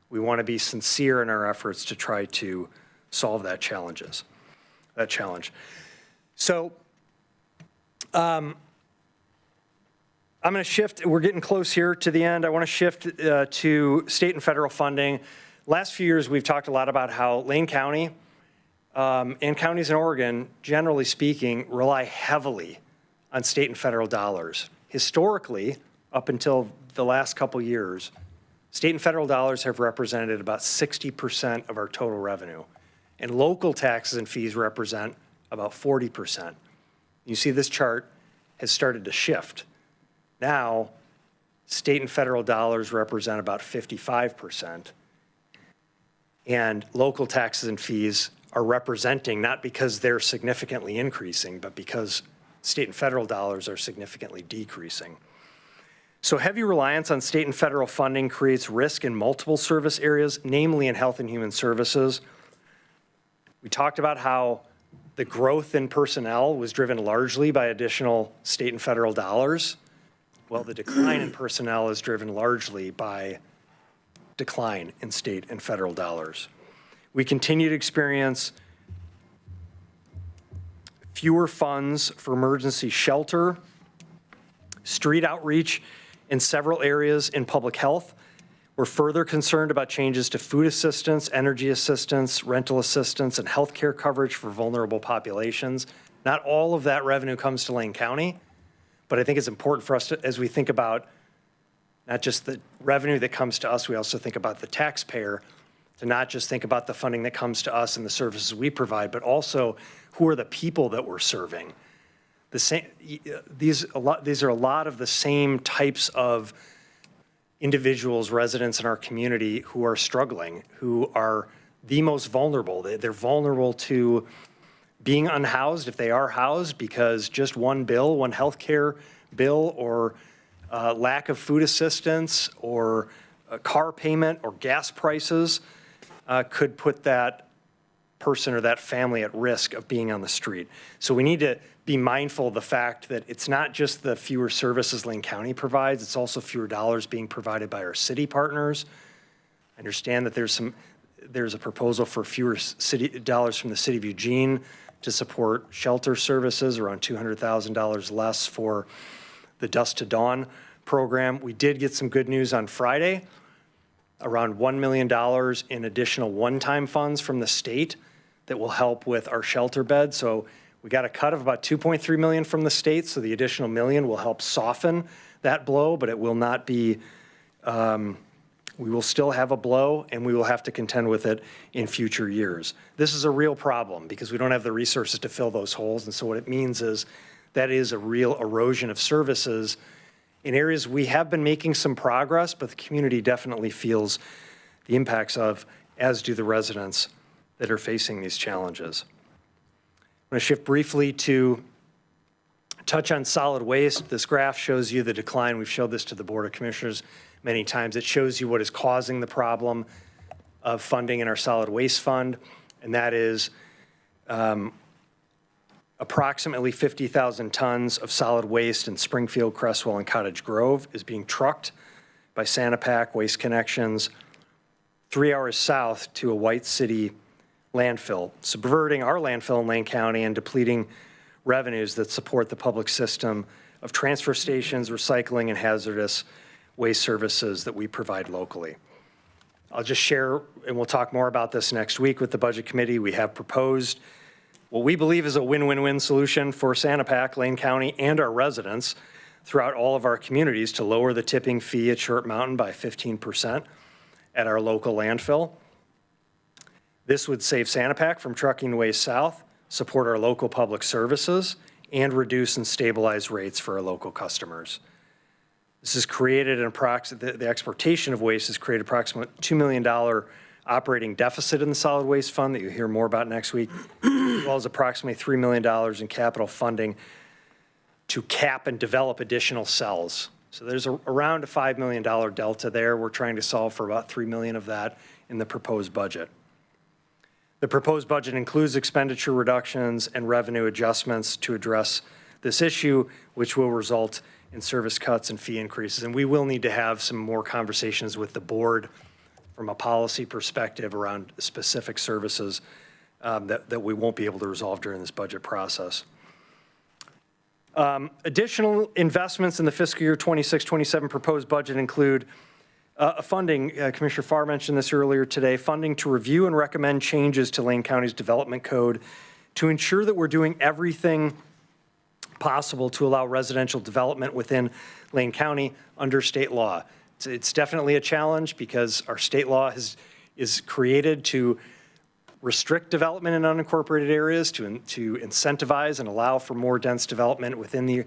We want to be sincere in our efforts to try to solve that challenge. So I'm going to shift, we're getting close here to the end. I want to shift to state and federal funding. Last few years, we've talked a lot about how Lane County and counties in Oregon, generally speaking, rely heavily on state and federal dollars. Historically, up until the last couple years, state and federal dollars have represented about 60% of our total revenue, and local taxes and fees represent about 40%. You see this chart has started to shift. Now, state and federal dollars represent about 55%, and local taxes and fees are representing, not because they're significantly increasing, but because state and federal dollars are significantly decreasing. So heavy reliance on state and federal funding creates risk in multiple service areas, namely in health and human services. We talked about how the growth in personnel was driven largely by additional state and federal dollars. Well, the decline in personnel is driven largely by decline in state and federal dollars. We continue to experience fewer funds for emergency shelter, street outreach in several areas in public health. We're further concerned about changes to food assistance, energy assistance, rental assistance, and healthcare coverage for vulnerable populations. Not all of that revenue comes to Lane County, but I think it's important for us to, as we think about not just the revenue that comes to us, we also think about the taxpayer, to not just think about the funding that comes to us and the services we provide, but also who are the people that we're serving. These are a lot of the same types of individuals, residents in our community who are struggling, who are the most vulnerable. They're vulnerable to being unhoused if they are housed because just one bill, one healthcare bill, or lack of food assistance, or a car payment, or gas prices could put that person or that family at risk of being on the street. So we need to be mindful of the fact that it's not just the fewer services Lane County provides, it's also fewer dollars being provided by our city partners. I understand that there's a proposal for fewer dollars from the city of Eugene to support shelter services, around $200,000 less for the Dusk to Dawn program. We did get some good news on Friday, around $1 million in additional one-time funds from the state that will help with our shelter beds. So we got a cut of about $2.3 million from the state, so the additional $1 million will help soften that blow, but it will not be, we will still have a blow, and we will have to contend with it in future years. This is a real problem because we don't have the resources to fill those holes, and so what it means is that is a real erosion of services in areas we have been making some progress, but the community definitely feels the impacts of, as do the residents that are facing these challenges. I'm going to shift briefly to touch on solid waste. This graph shows you the decline. We've showed this to the Board of Commissioners many times. It shows you what is causing the problem of funding in our solid waste fund, and that is approximately 50,000 tons of solid waste in Springfield, Crestwell, and Cottage Grove is being trucked by Sanapak Waste Connections 3 hours south to a White City landfill, subverting our landfill in Lane County and depleting revenues that support the public system of transfer stations, recycling, and hazardous waste services that we provide locally. I'll just share, and we'll talk more about this next week with the Budget Committee. We have proposed what we believe is a win-win-win solution for Sanapak, Lane County, and our residents throughout all of our communities to lower the tipping fee at Short Mountain by 15% at our local landfill. This would save Sanapak from trucking waste south, support our local public services, and reduce and stabilize rates for our local customers. This has created the exportation of waste has created approximately $2 million operating deficit in the solid waste fund that you'll hear more about next week, as well as approximately $3 million in capital funding to cap and develop additional cells. So there's around a $5 million delta there. We're trying to solve for about $3 million of that in the proposed budget. The proposed budget includes expenditure reductions and revenue adjustments to address this issue, which will result in service cuts and fee increases. And we will need to have some more conversations with the board from a policy perspective around specific services that we won't be able to resolve during this budget process. Additional investments in the fiscal year 26-27 proposed budget include funding, Commissioner Farr mentioned this earlier today, funding to review and recommend changes to Lane County's development code to ensure that we're doing everything possible to allow residential development within Lane County under state law. It's definitely a challenge because our state law is created to restrict development in unincorporated areas, to incentivize and allow for more dense development within the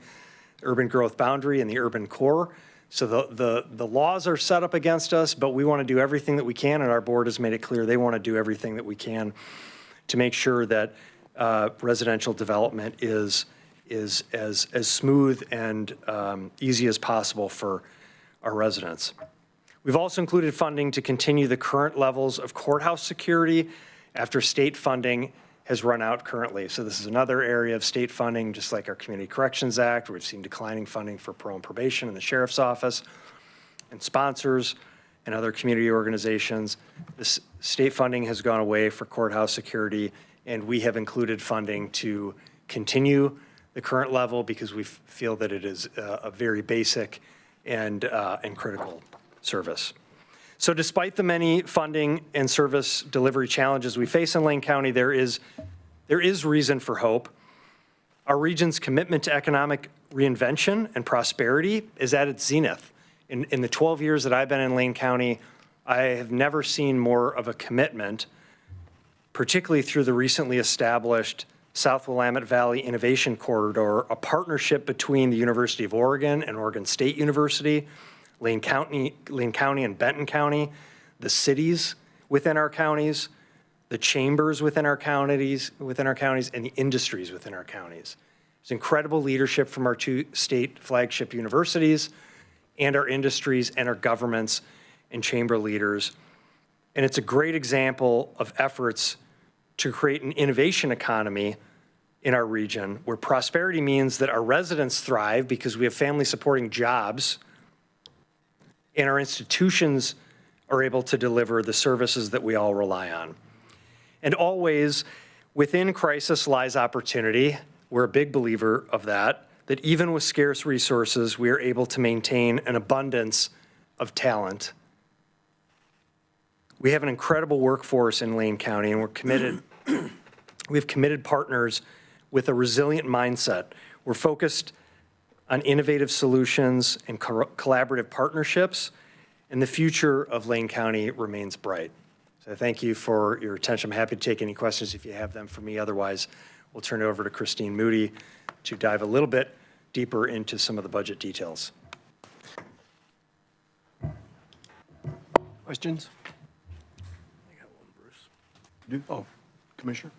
urban growth boundary and the urban core. So the laws are set up against us, but we want to do everything that we can, and our board has made it clear they want to do everything that we can to make sure that residential development is as smooth and easy as possible for our residents. We've also included funding to continue the current levels of courthouse security after state funding has run out currently. So this is another area of state funding, just like our Community Corrections Act, where we've seen declining funding for parole and probation in the sheriff's office and sponsors and other community organizations. This state funding has gone away for courthouse security, and we have included funding to continue the current level because we feel that it is a very basic and critical service. So despite the many funding and service delivery challenges we face in Lane County, there is reason for hope. Our region's commitment to economic reinvention and prosperity is at its zenith. In the 12 years that I've been in Lane County, I have never seen more of a commitment, particularly through the recently established South Willamette Valley Innovation Corridor, a partnership between the University of Oregon and Oregon State University, Lane County and Benton County, the cities within our counties, the chambers within our counties, and the industries within our counties. There's incredible leadership from our two state flagship universities and our industries and our governments and chamber leaders. And it's a great example of efforts to create an innovation economy in our region where prosperity means that our residents thrive because we have family supporting jobs and our institutions are able to deliver the services that we all rely on. And always within crisis lies opportunity. We're a big believer of that even with scarce resources, we are able to maintain an abundance of talent. We have an incredible workforce in Lane County, and we're committed. We have committed partners with a resilient mindset. We're focused on innovative solutions and collaborative partnerships, and the future of Lane County remains bright. So thank you for your attention. I'm happy to take any questions if you have them for me. Otherwise, we'll turn it over to Christine Moody to dive a little bit deeper into some of the budget details. Questions? Oh, Commissioner?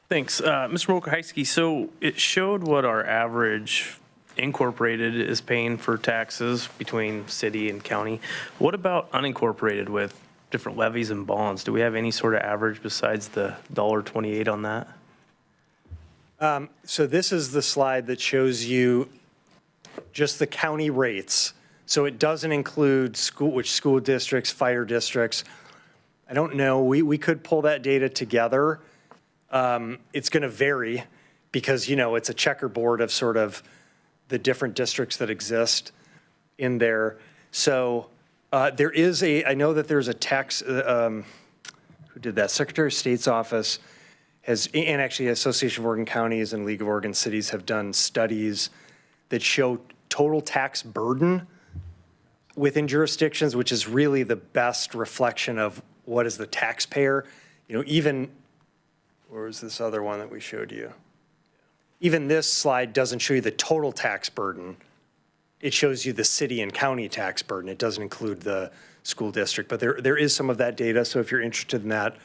Thanks. Mr. Wojciechowski, so it showed what our average incorporated is paying for taxes between city and county. What about unincorporated with different levies and bonds? Do we have any sort of average besides the $1.28 on that? So this is the slide that shows you just the county rates. So it doesn't include which school districts, fire districts. I don't know. We could pull that data together. It's going to vary because, you know, it's a checkerboard of sort of the different districts that exist in there. So there is I know that there's a tax, who did that? Secretary of State's office has, and actually Association of Oregon Counties and League of Oregon Cities have done studies that show total tax burden within jurisdictions, which is really the best reflection of what is the taxpayer. You know, even, where was this other one that we showed you? Even this slide doesn't show you the total tax burden. It shows you the city and county tax burden. It doesn't include the school district, but there is some of that data. So if you're interested in that,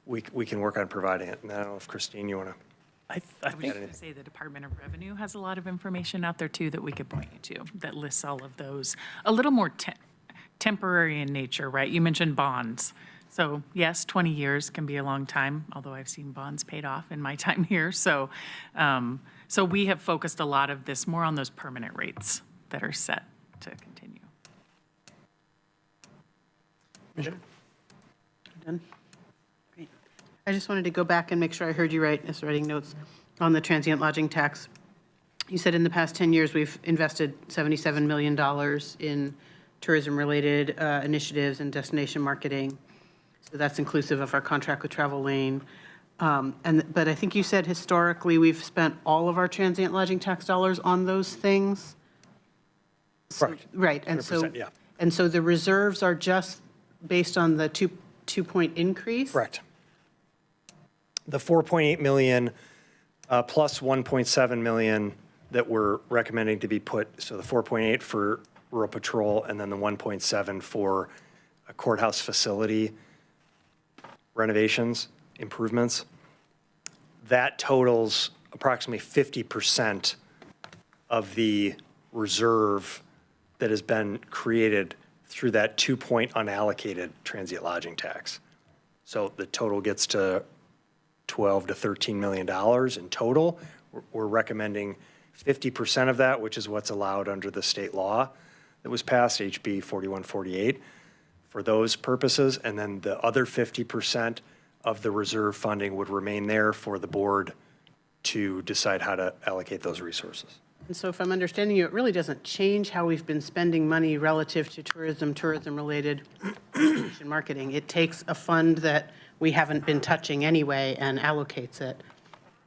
we can work on providing it. And I don't know if Christine, you want to. I was going to say the Department of Revenue has a lot of information out there too that we could point you to that lists all of those a little more temporary in nature, right? You mentioned bonds. So yes, 20 years can be a long time, although I've seen bonds paid off in my time here. So, so we have focused a lot of this more on those permanent rates that are set to continue. Done? Great. I just wanted to go back and make sure I heard you right, as writing notes on the transient lodging tax. You said in the past 10 years, we've invested $77 million in tourism-related initiatives and destination marketing. So that's inclusive of our contract with Travel Lane. But I think you said historically, we've spent all of our transient lodging tax dollars on those things? Correct. Right, and so, 100%, yeah. and so the reserves are just based on the 2-point increase? Correct. The 4.8 million plus 1.7 million that we're recommending to be put, so the 4.8 for rural patrol and then the 1.7 for a courthouse facility renovations, improvements, that totals approximately 50% of the reserve that has been created through that 2-point unallocated transient lodging tax. So the total gets to $12 to $13 million in total. We're recommending 50% of that, which is what's allowed under the state law that was passed, HB 4148, for those purposes. And then the other 50% of the reserve funding would remain there for the board to decide how to allocate those resources. And so if I'm understanding you, it really doesn't change how we've been spending money relative to tourism-related marketing. It takes a fund that we haven't been touching anyway and allocates it.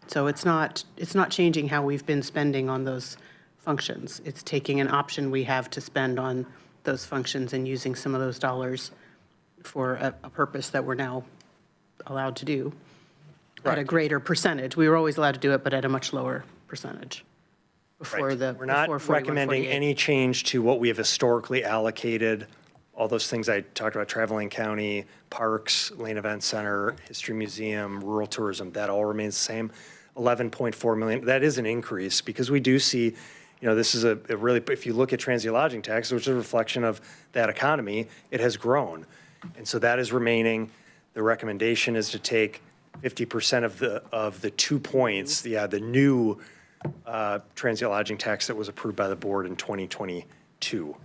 So it's not changing how we've been spending on those functions. It's taking an option we have to spend on those functions and using some of those dollars for a purpose that we're now allowed to do at a greater percentage. We were always allowed to do it, but at a much lower percentage. Before the We're not before 41, recommending 48. any change to what we have historically allocated, all those things I talked about, Traveling County, parks, Lane Event Center, History Museum, rural tourism, that all remains the same. 11.4 million, that is an increase because we do see, this is a really, if you look at transient lodging tax, which is a reflection of that economy, it has grown. And so that is remaining. The recommendation is to take 50% of the 2 points, the new transient lodging tax that was approved by the board in 2022.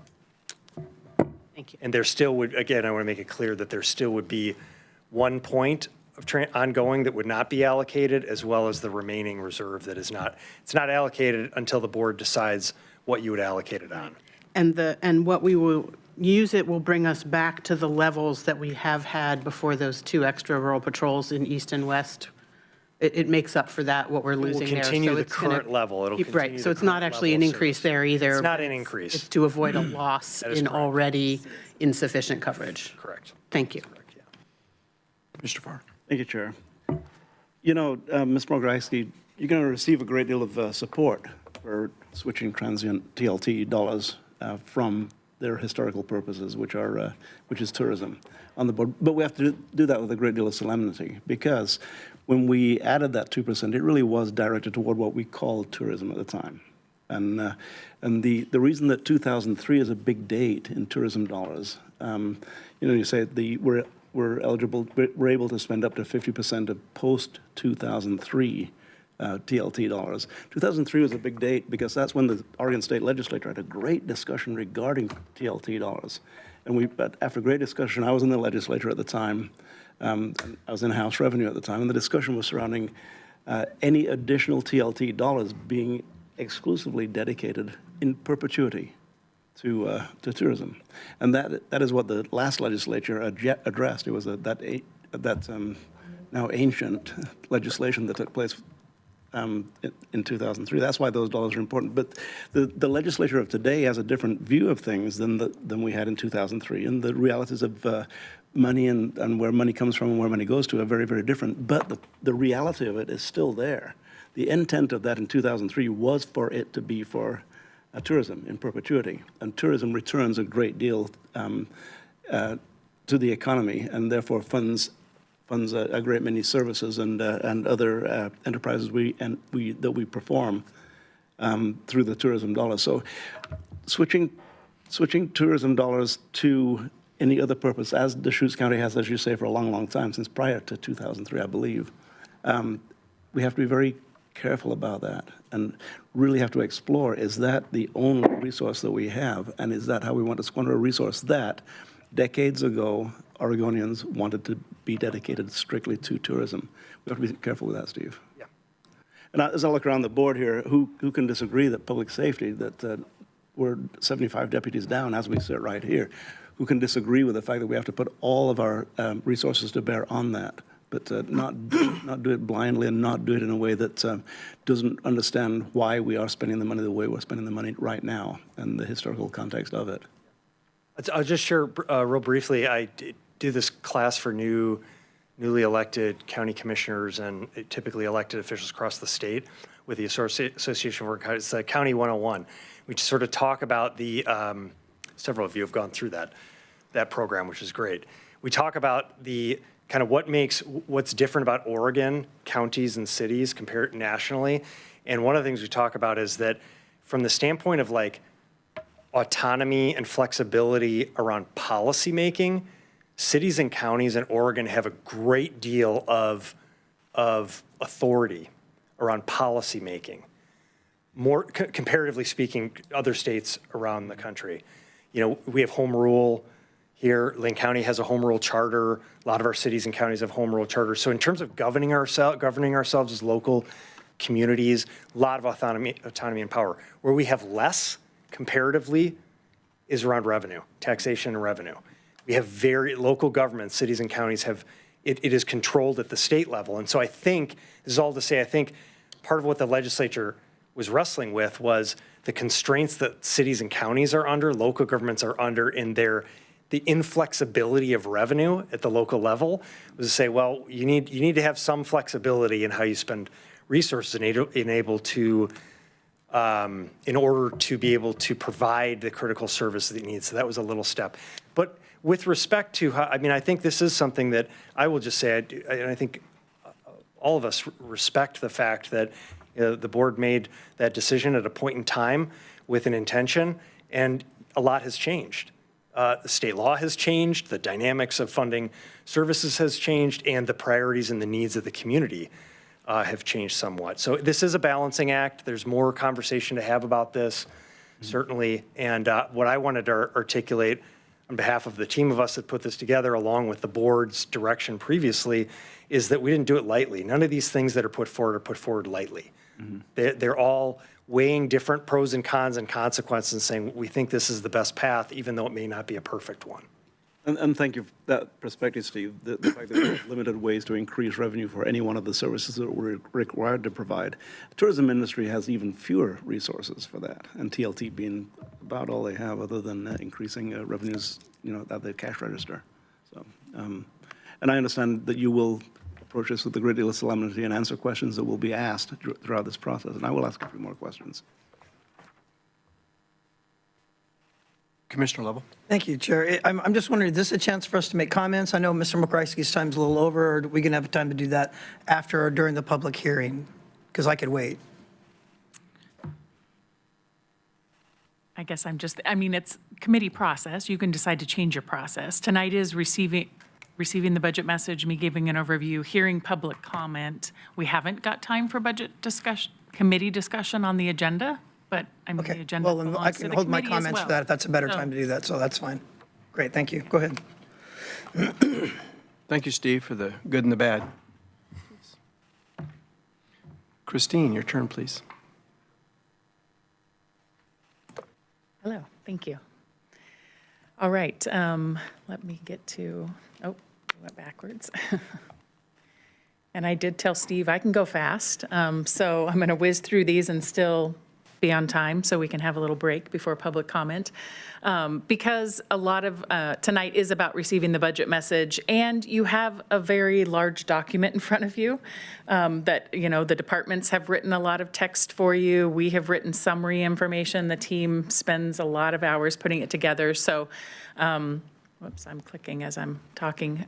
Thank you. And there still would, again, I want to make it clear that there still would be 1 point of ongoing that would not be allocated, as well as the remaining reserve that is not, it's not allocated until the board decides what you would allocate it on. And what we will use it will bring us back to the levels that we have had before those 2 extra rural patrols in east and west. It makes up for that, what we're losing there. continue So the it's gonna current level. It'll keep- continue Right, so the it's not current actually level an of increase service. there either. It's not an but increase. It's to avoid a loss That is in correct. already insufficient coverage. Correct. Thank you. Correct, yeah. Mr. Farr. Thank you, Chair. Ms. Morgajewski, you're going to receive a great deal of support for switching transient TLT dollars from their historical purposes, which is tourism, on the board. But we have to do that with a great deal of solemnity, because when we added that 2%, it really was directed toward what we called tourism at the time. And the reason that 2003 is a big date in tourism dollars, you say we're eligible, we're able to spend up to 50% of post-2003 TLT dollars. 2003 was a big date because that's when the Oregon State Legislature had a great discussion regarding TLT dollars. And after great discussion, I was in the legislature at the time, I was in House Revenue at the time, and the discussion was surrounding any additional TLT dollars being exclusively dedicated in perpetuity to tourism. And that is what the last legislature addressed. It was that now ancient legislation that took place in 2003. That's why those dollars are important. But the legislature of today has a different view of things than we had in 2003. And the realities of money and where money comes from and where money goes to are very, very different. But the reality of it is still there. The intent of that in 2003 was for it to be for tourism in perpetuity. And tourism returns a great deal to the economy, and therefore funds a great many services and other enterprises that we perform through the tourism dollars. So switching tourism dollars to any other purpose, as Deschutes County has, as you say, for a long, long time, since prior to 2003, I believe. We have to be very careful about that and really have to explore, is that the only resource that we have? And is that how we want to squander a resource that decades ago Oregonians wanted to be dedicated strictly to tourism? We have to be careful with that, Steve. Yeah. And as I look around the board here, who can disagree that public safety, that we're 75 deputies down as we sit right here, who can disagree with the fact that we have to put all of our resources to bear on that? But not do it blindly and not do it in a way that doesn't understand why we are spending the money the way we're spending the money right now and the historical context of it. I'll just share real briefly. I do this class for newly elected county commissioners and typically elected officials across the state with the Association of Oregon. It's County 101. We just sort of talk about the, several of you have gone through that program, which is great. We talk about the kind of what's different about Oregon counties and cities compared nationally. And one of the things we talk about is that from the standpoint of like autonomy and flexibility around policymaking, cities and counties in Oregon have a great deal of authority around policymaking. More comparatively speaking, other states around the country. You know, we have home rule here. Lane County has a home rule charter. A lot of our cities and counties have home rule charters. So in terms of governing ourselves as local communities, a lot of autonomy and power. Where we have less comparatively is around revenue, taxation and revenue. We have very local governments, cities and counties have, it is controlled at the state level. And so I think, this is all to say, I think part of what the legislature was wrestling with was the constraints that cities and counties are under, local governments are under in the inflexibility of revenue at the local level, was to say, well, you need to have some flexibility in how you spend resources in order to be able to provide the critical service that it needs. So that was a little step. But with respect to how, I mean, I think this is something that I will just say, and I think all of us respect the fact that the board made that decision at a point in time with an intention, and a lot has changed. The state law has changed, the dynamics of funding services has changed, and the priorities and the needs of the community have changed somewhat. So this is a balancing act. There's more conversation to have about this, certainly. And what I wanted to articulate on behalf of the team of us that put this together, along with the board's direction previously, is that we didn't do it lightly. None of these things that are put forward lightly. They're all weighing different pros and cons and consequences and saying, we think this is the best path, even though it may not be a perfect one. And thank you for that perspective, Steve. The fact that there's limited ways to increase revenue for any one of the services that we're required to provide. The tourism industry has even fewer resources for that, and TLT being about all they have other than increasing revenues, at the cash register. So, and I understand that you will approach this with a great deal of solemnity and answer questions that will be asked throughout this process, and I will ask a few more questions. Commissioner Lovell. Thank you, Chair. I'm just wondering, is this a chance for us to make comments? I know Mr. McCrysky's time's a little over, or are we going to have time to do that after or during the public hearing? Because I could wait. I guess it's committee process. You can decide to change your process. Tonight is receiving the budget message, me giving an overview, hearing public comment. We haven't got time for budget discussion, committee discussion on the agenda, but the agenda Well, then I belongs to can the hold my committee as comments for well. that if that's a better So- time to do that, so that's fine. Great, thank you. Go ahead. Thank you, Steve, for the good and the bad. Christine, your turn, please. Hello, thank you. All right, let me get to, I went backwards. And I did tell Steve I can go fast, so I'm going to whiz through these and still be on time so we can have a little break before public comment. Because a lot of tonight is about receiving the budget message, and you have a very large document in front of you that, the departments have written a lot of text for you. We have written summary information. The team spends a lot of hours putting it together. So, whoops, I'm clicking as I'm talking.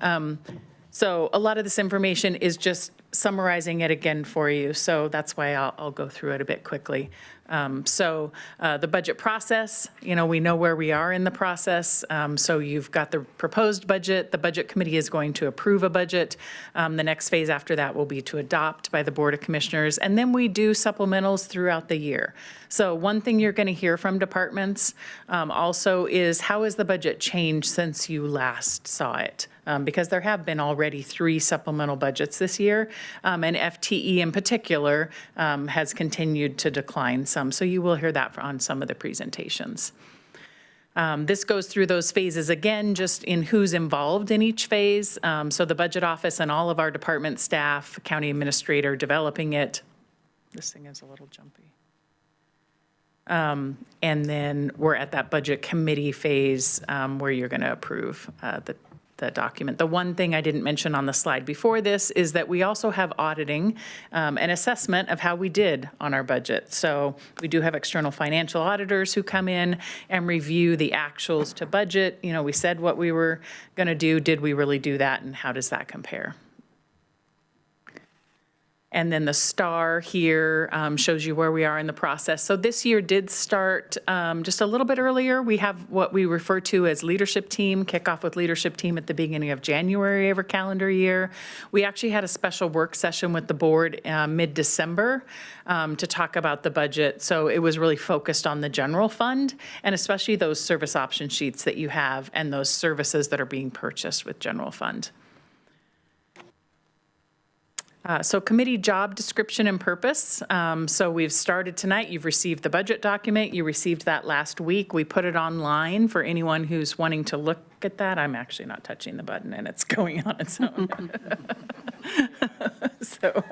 So a lot of this information is just summarizing it again for you, so that's why I'll go through it a bit quickly. The budget process, we know where we are in the process. So you've got the proposed budget. The Budget Committee is going to approve a budget. The next phase after that will be to adopt by the Board of Commissioners. And then we do supplementals throughout the year. So one thing you're going to hear from departments also is, how has the budget changed since you last saw it? Because there have been already 3 supplemental budgets this year, and FTE in particular has continued to decline some. So you will hear that on some of the presentations. This goes through those phases again, just in who's involved in each phase. So the budget office and all of our department staff, county administrator developing it. This thing is a little jumpy. And then we're at that budget committee phase where you're going to approve the document. The one thing I didn't mention on the slide before this is that we also have auditing and assessment of how we did on our budget. So we do have external financial auditors who come in and review the actuals to budget. We said what we were going to do. Did we really do that? And how does that compare? And then the star here shows you where we are in the process. So this year did start just a little bit earlier. We have what we refer to as leadership team, kickoff with leadership team at the beginning of January every calendar year. We actually had a special work session with the board mid-December to talk about the budget. So it was really focused on the general fund, and especially those service option sheets that you have and those services that are being purchased with general fund. So committee job description and purpose. So we've started tonight. You've received the budget document. You received that last week. We put it online for anyone who's wanting to look at that. I'm actually not touching the button and it's going on its own. So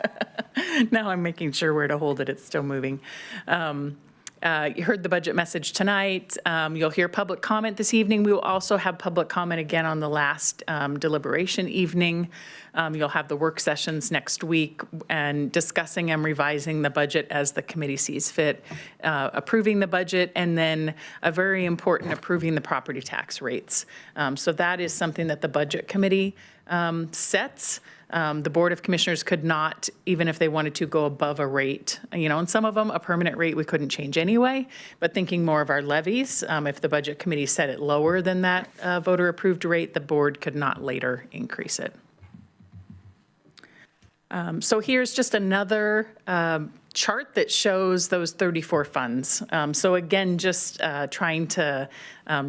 now I'm making sure where to hold it. It's still moving. You heard the budget message tonight. You'll hear public comment this evening. We will also have public comment again on the last deliberation evening. You'll have the work sessions next week and discussing and revising the budget as the committee sees fit, approving the budget, and then a very important, approving the property tax rates. So that is something that the Budget Committee sets. The Board of Commissioners could not, even if they wanted to, go above a rate. And some of them, a permanent rate we couldn't change anyway, but thinking more of our levies, if the Budget Committee set it lower than that voter-approved rate, the board could not later increase it. So here's just another chart that shows those 34 funds. So again, just trying to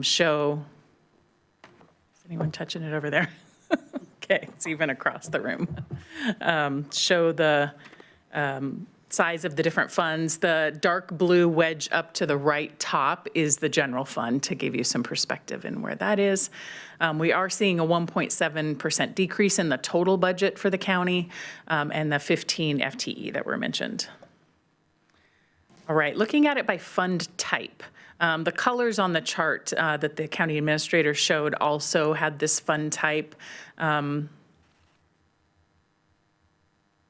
show, is anyone touching it over there? Okay, it's even across the room. Show the size of the different funds. The dark blue wedge up to the right top is the general fund, to give you some perspective in where that is. We are seeing a 1.7% decrease in the total budget for the county and the 15 FTE that were mentioned. All right, looking at it by fund type. The colors on the chart that the county administrator showed also had this fund type.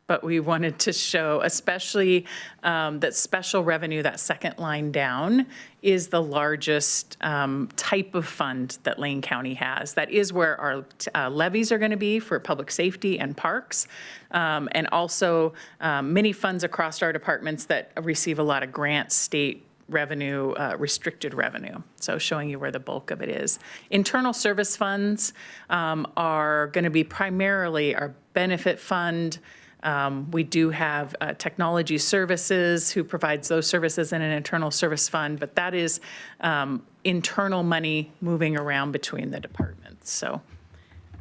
But we wanted to show, especially that special revenue, that second line down, is the largest type of fund that Lane County has. That is where our levies are going to be for public safety and parks, and also many funds across our departments that receive a lot of grant, state revenue, restricted revenue. So showing you where the bulk of it is. Internal service funds are going to be primarily our benefit fund. We do have technology services who provides those services in an internal service fund, but that is internal money moving around between the departments. So,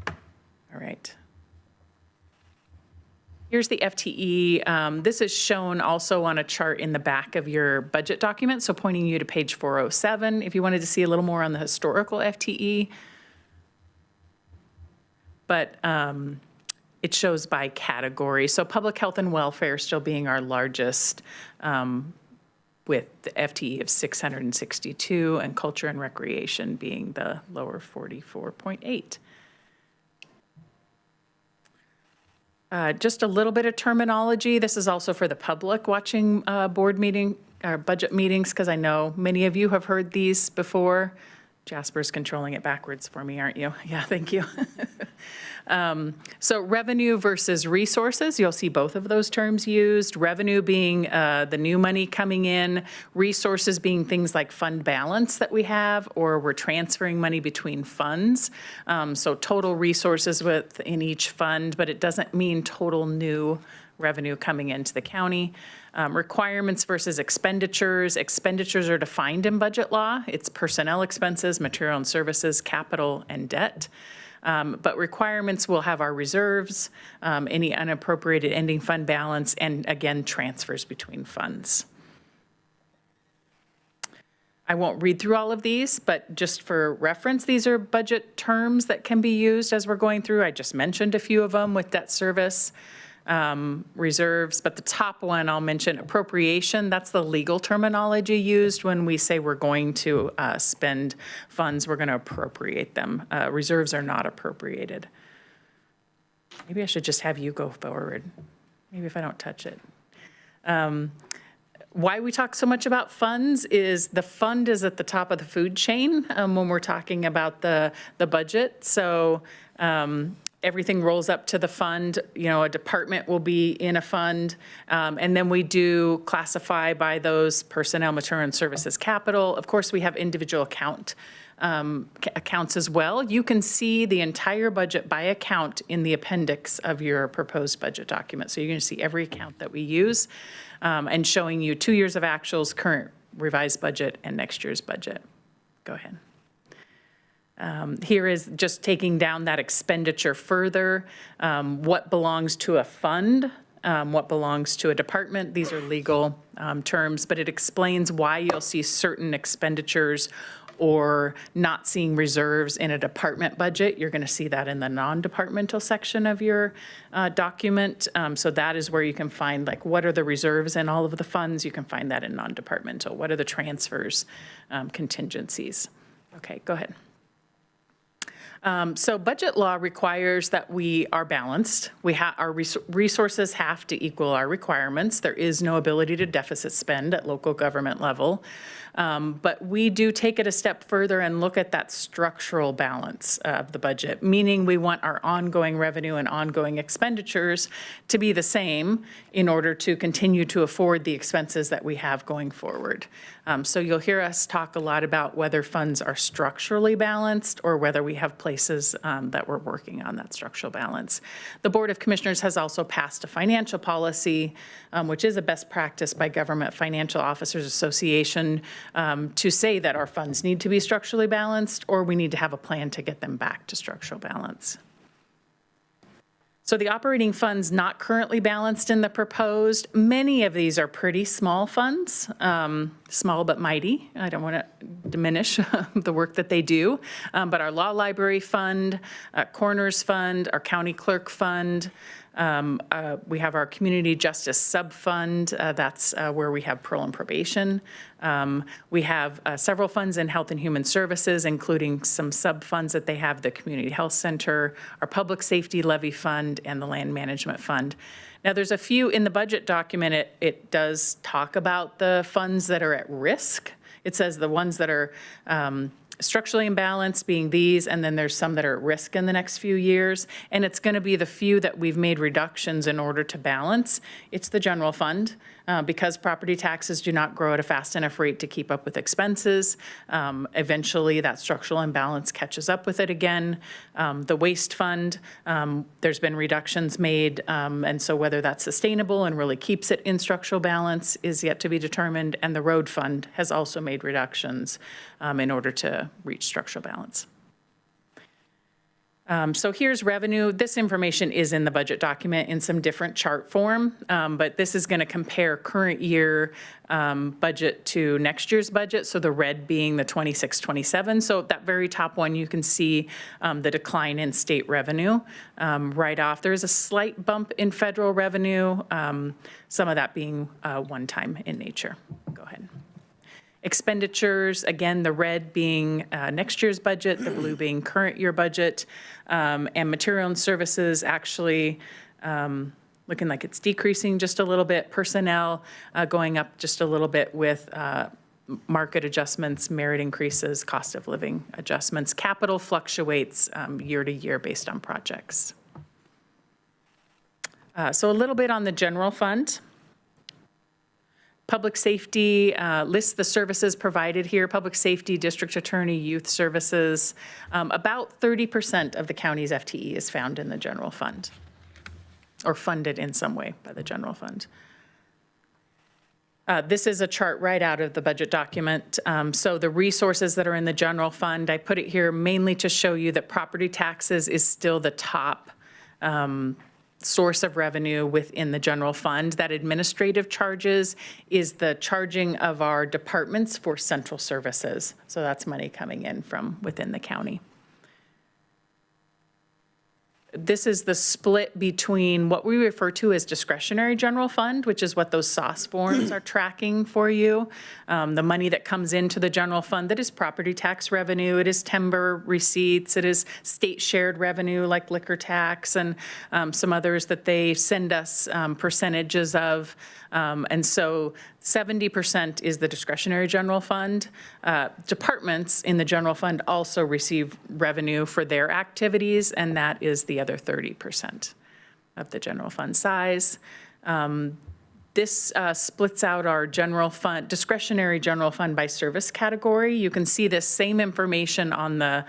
all right. Here's the FTE. This is shown also on a chart in the back of your budget document, so pointing you to page 407 if you wanted to see a little more on the historical FTE. But it shows by category. So public health and welfare still being our largest with the FTE of 662 and culture and recreation being the lower 44.8. Just a little bit of terminology. This is also for the public watching board meeting or budget meetings, because I know many of you have heard these before. Jasper's controlling it backwards for me, aren't you? Yeah, thank you. So revenue versus resources, you'll see both of those terms used. Revenue being the new money coming in, resources being things like fund balance that we have, or we're transferring money between funds. So total resources within each fund, but it doesn't mean total new revenue coming into the county. Requirements versus expenditures. Expenditures are defined in budget law. It's personnel expenses, material and services, capital, and debt. But requirements will have our reserves, any unappropriated ending fund balance, and again, transfers between funds. I won't read through all of these, but just for reference, these are budget terms that can be used as we're going through. I just mentioned a few of them with debt service. Reserves, but the top one I'll mention, appropriation. That's the legal terminology used when we say we're going to spend funds, we're going to appropriate them. Reserves are not appropriated. Maybe I should just have you go forward, maybe if I don't touch it. Why we talk so much about funds is the fund is at the top of the food chain when we're talking about the budget. So everything rolls up to the fund. You know, a department will be in a fund, and then we do classify by those personnel, material, and services capital. Of course, we have individual accounts as well. You can see the entire budget by account in the appendix of your proposed budget document. So you're going to see every account that we use and showing you 2 years of actuals, current revised budget, and next year's budget. Go ahead. Here is just taking down that expenditure further, what belongs to a fund, what belongs to a department. These are legal terms, but it explains why you'll see certain expenditures or not seeing reserves in a department budget. You're going to see that in the non-departmental section of your document. So that is where you can find, like, what are the reserves in all of the funds? You can find that in non-departmental. What are the transfers, contingencies? Okay, go ahead. So budget law requires that we are balanced. Our resources have to equal our requirements. There is no ability to deficit spend at local government level. But we do take it a step further and look at that structural balance of the budget, meaning we want our ongoing revenue and ongoing expenditures to be the same in order to continue to afford the expenses that we have going forward. So you'll hear us talk a lot about whether funds are structurally balanced or whether we have places that we're working on that structural balance. The Board of Commissioners has also passed a financial policy, which is a best practice by Government Financial Officers Association, to say that our funds need to be structurally balanced or we need to have a plan to get them back to structural balance. So the operating funds not currently balanced in the proposed, many of these are pretty small funds, small but mighty. I don't want to diminish the work that they do, but our law library fund, coroner's fund, our county clerk fund, we have our community justice sub-fund. That's where we have parole and probation. We have several funds in health and human services, including some sub-funds that they have, the community health center, our public safety levy fund, and the land management fund. Now, there's a few in the budget document. It does talk about the funds that are at risk. It says the ones that are structurally imbalanced being these, and then there's some that are at risk in the next few years. And it's going to be the few that we've made reductions in order to balance. It's the general fund. Because property taxes do not grow at a fast enough rate to keep up with expenses, eventually that structural imbalance catches up with it again. The waste fund, there's been reductions made, and so whether that's sustainable and really keeps it in structural balance is yet to be determined. And the road fund has also made reductions in order to reach structural balance. So here's revenue. This information is in the budget document in some different chart form, but this is going to compare current year budget to next year's budget, so the red being the 26-27. So that very top one, you can see the decline in state revenue right off. There's a slight bump in federal revenue, some of that being one-time in nature. Go ahead. Expenditures, again, the red being next year's budget, the blue being current year budget, and material and services actually looking like it's decreasing just a little bit. Personnel going up just a little bit with market adjustments, merit increases, cost of living adjustments. Capital fluctuates year to year based on projects. So a little bit on the general fund. Public safety lists the services provided here, public safety, district attorney, youth services. About 30% of the county's FTE is found in the general fund, or funded in some way by the general fund. This is a chart right out of the budget document. So the resources that are in the general fund, I put it here mainly to show you that property taxes is still the top source of revenue within the general fund. That administrative charges is the charging of our departments for central services. So that's money coming in from within the county. This is the split between what we refer to as discretionary general fund, which is what those SOS forms are tracking for you. The money that comes into the general fund, that is property tax revenue, it is timber receipts, it is state shared revenue like liquor tax and some others that they send us percentages of. And so 70% is the discretionary general fund. Departments in the general fund also receive revenue for their activities, and that is the other 30% of the general fund size. This splits out our general fund, discretionary general fund by service category. You can see this same information on the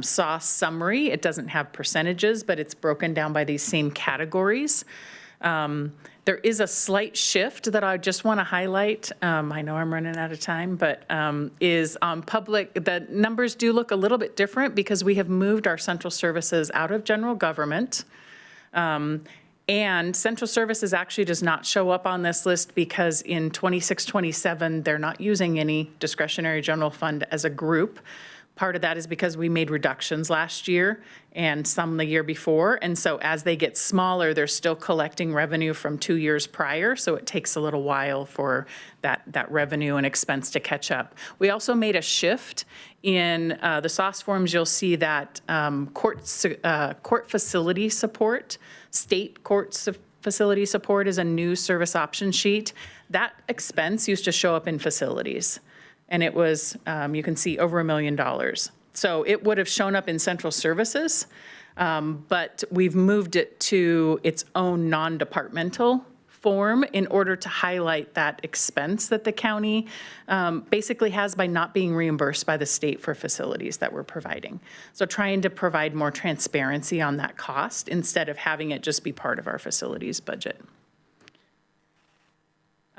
SOS summary. It doesn't have percentages, but it's broken down by these same categories. There is a slight shift that I just want to highlight. I know I'm running out of time, but is on public, the numbers do look a little bit different because we have moved our central services out of general government. And central services actually does not show up on this list because in 26-27, they're not using any discretionary general fund as a group. Part of that is because we made reductions last year and some the year before. And so as they get smaller, they're still collecting revenue from 2 years prior. So it takes a little while for that revenue and expense to catch up. We also made a shift in the SOS forms. You'll see that court facility support, state court facility support is a new service option sheet. That expense used to show up in facilities. And it was, you can see, over $1 million. So it would have shown up in central services, but we've moved it to its own non-departmental form in order to highlight that expense that the county basically has by not being reimbursed by the state for facilities that we're providing. So trying to provide more transparency on that cost instead of having it just be part of our facilities budget.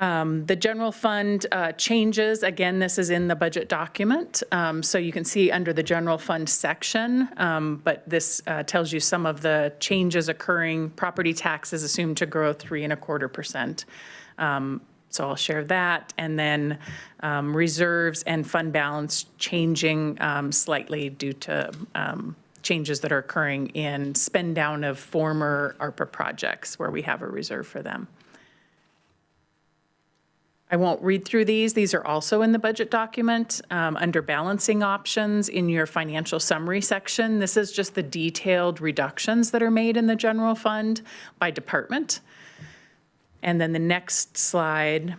The general fund changes, again, this is in the budget document. So you can see under the general fund section, but this tells you some of the changes occurring. Property tax is assumed to grow 3.25%. So I'll share that. And then reserves and fund balance changing slightly due to changes that are occurring in spend down of former ARPA projects where we have a reserve for them. I won't read through these. These are also in the budget document under balancing options in your financial summary section. This is just the detailed reductions that are made in the general fund by department. And then the next slide,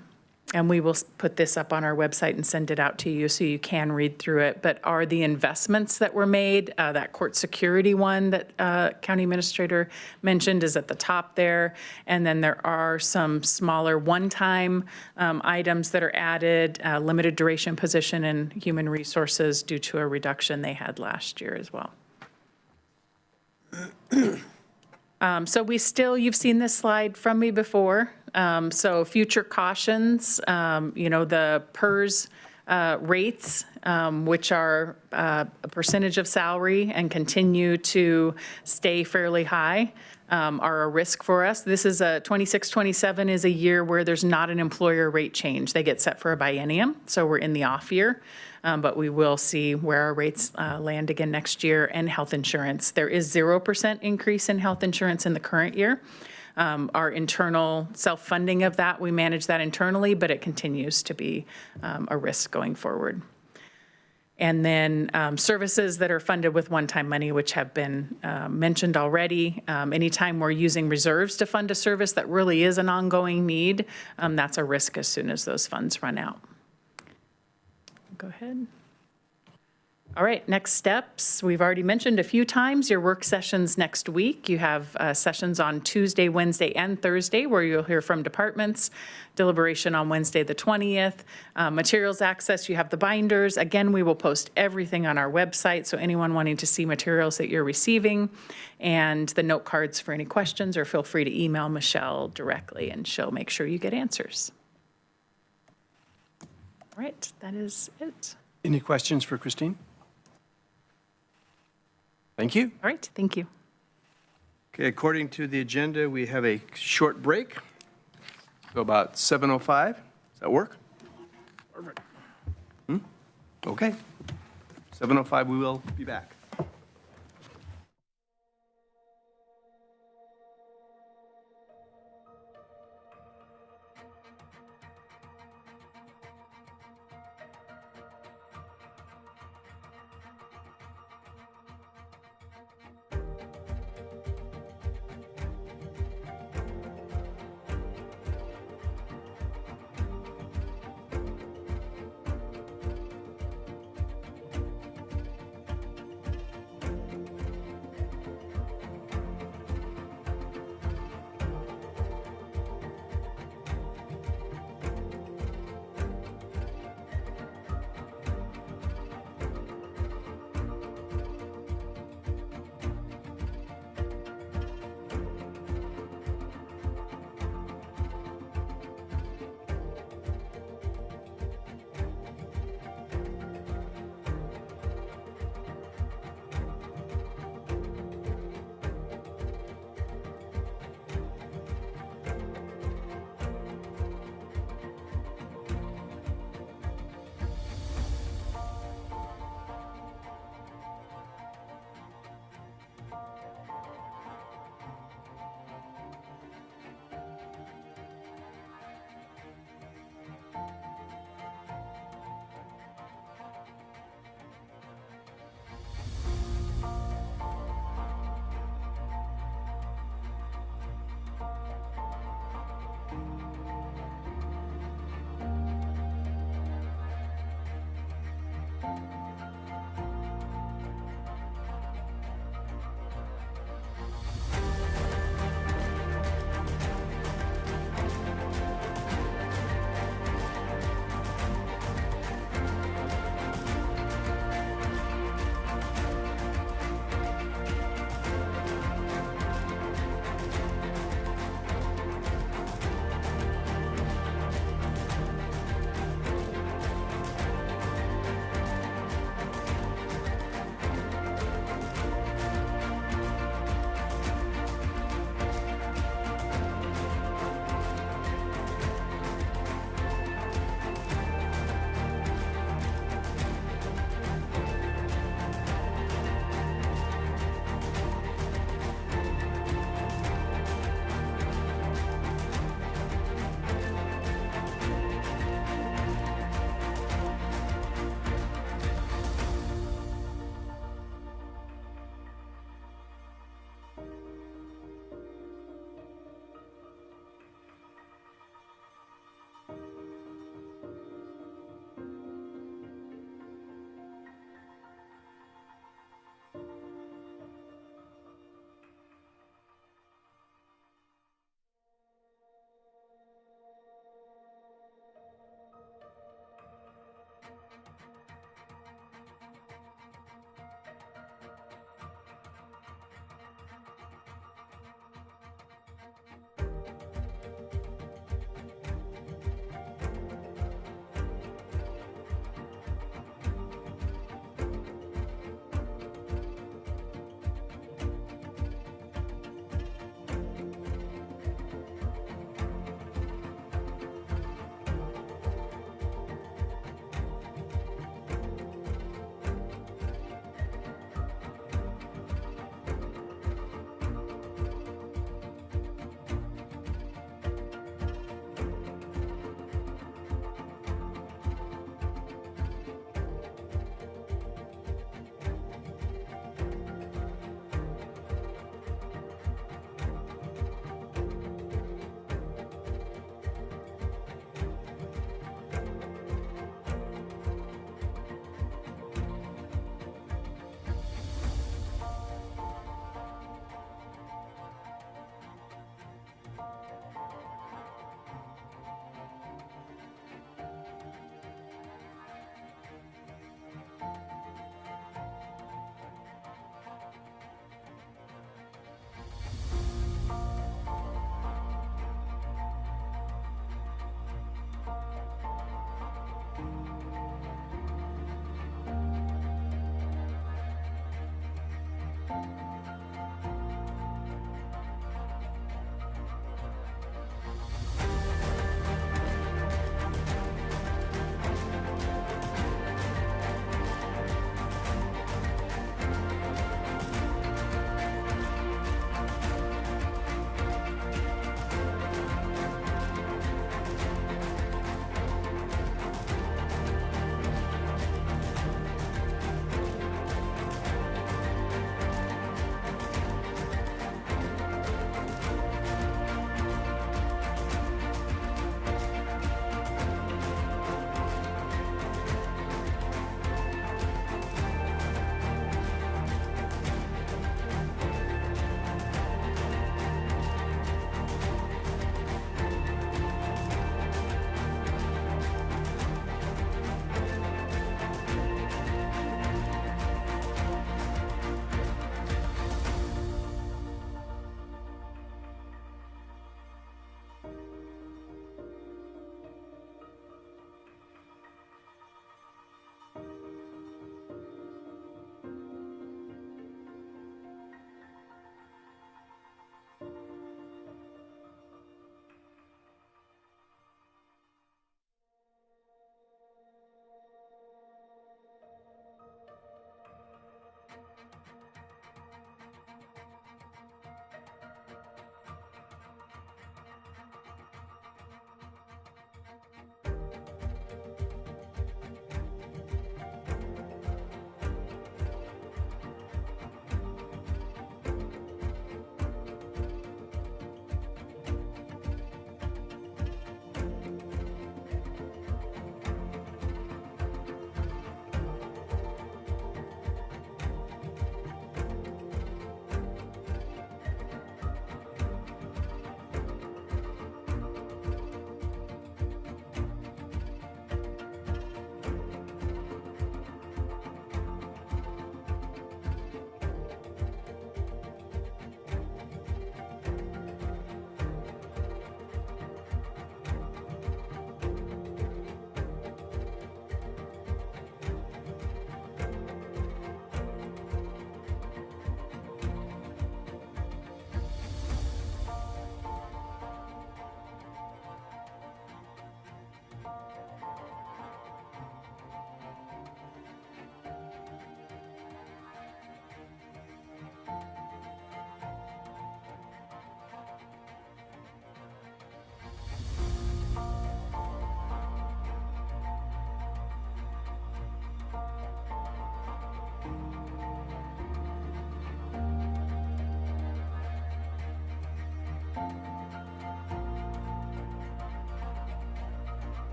and we will put this up on our website and send it out to you so you can read through it, but are the investments that were made. That court security one that County Administrator mentioned is at the top there. And then there are some smaller one-time items that are added, limited duration position in human resources due to a reduction they had last year as well. So you've seen this slide from me before. So future cautions, the PERS rates, which are a percentage of salary and continue to stay fairly high, are a risk for us. This is 26-27 is a year where there's not an employer rate change. They get set for a biennium, so we're in the off year. But we will see where our rates land again next year. And health insurance. There is 0% increase in health insurance in the current year. Our internal self-funding of that, we manage that internally, but it continues to be a risk going forward. And then services that are funded with one-time money, which have been mentioned already. Anytime we're using reserves to fund a service that really is an ongoing need, that's a risk as soon as those funds run out. go ahead. All right, next steps. We've already mentioned a few times your work sessions next week. You have sessions on Tuesday, Wednesday, and Thursday where you'll hear from departments. Deliberation on Wednesday, the 20th. Materials access, you have the binders. Again, we will post everything on our website, so anyone wanting to see materials that you're receiving, and the note cards for any questions, or feel free to email Michelle directly, and she'll make sure you get answers. All right, that is it. Any questions for Christine? Thank you. All right, thank you. Okay, according to the agenda, we have a short break. So about 7:05. Does that work? Perfect. Okay. 7:05, we will be back.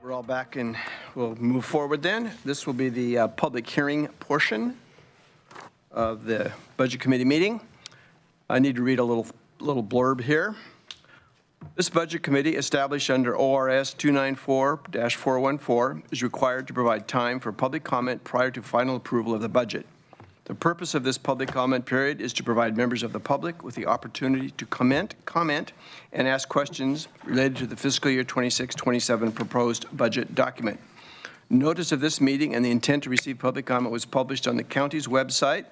We're all back and we'll move forward then. This will be the public hearing portion of the Budget Committee meeting. I need to read a little blurb here. This Budget Committee, established under ORS 294-414, is required to provide time for public comment prior to final approval of the budget. The purpose of this public comment period is to provide members of the public with the opportunity to comment, and ask questions related to the fiscal year 26-27 proposed budget document. Notice of this meeting and the intent to receive public comment was published on the county's website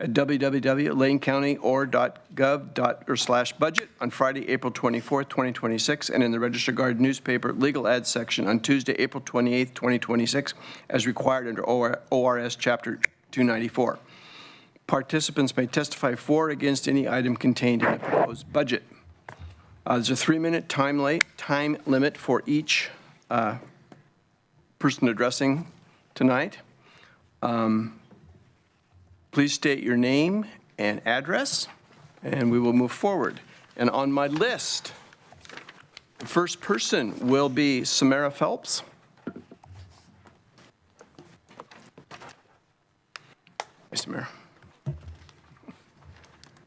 at www.lanecounty.gov/budget on Friday, April 24th, 2026, and in the Register Guard newspaper legal ads section on Tuesday, April 28th, 2026, as required under ORS Chapter 294. Participants may testify for or against any item contained in the proposed budget. There's a 3-minute time limit for each person addressing tonight. Please state your name and address, and we will move forward. And on my list, the first person will be Samara Phelps. Hi, Samara.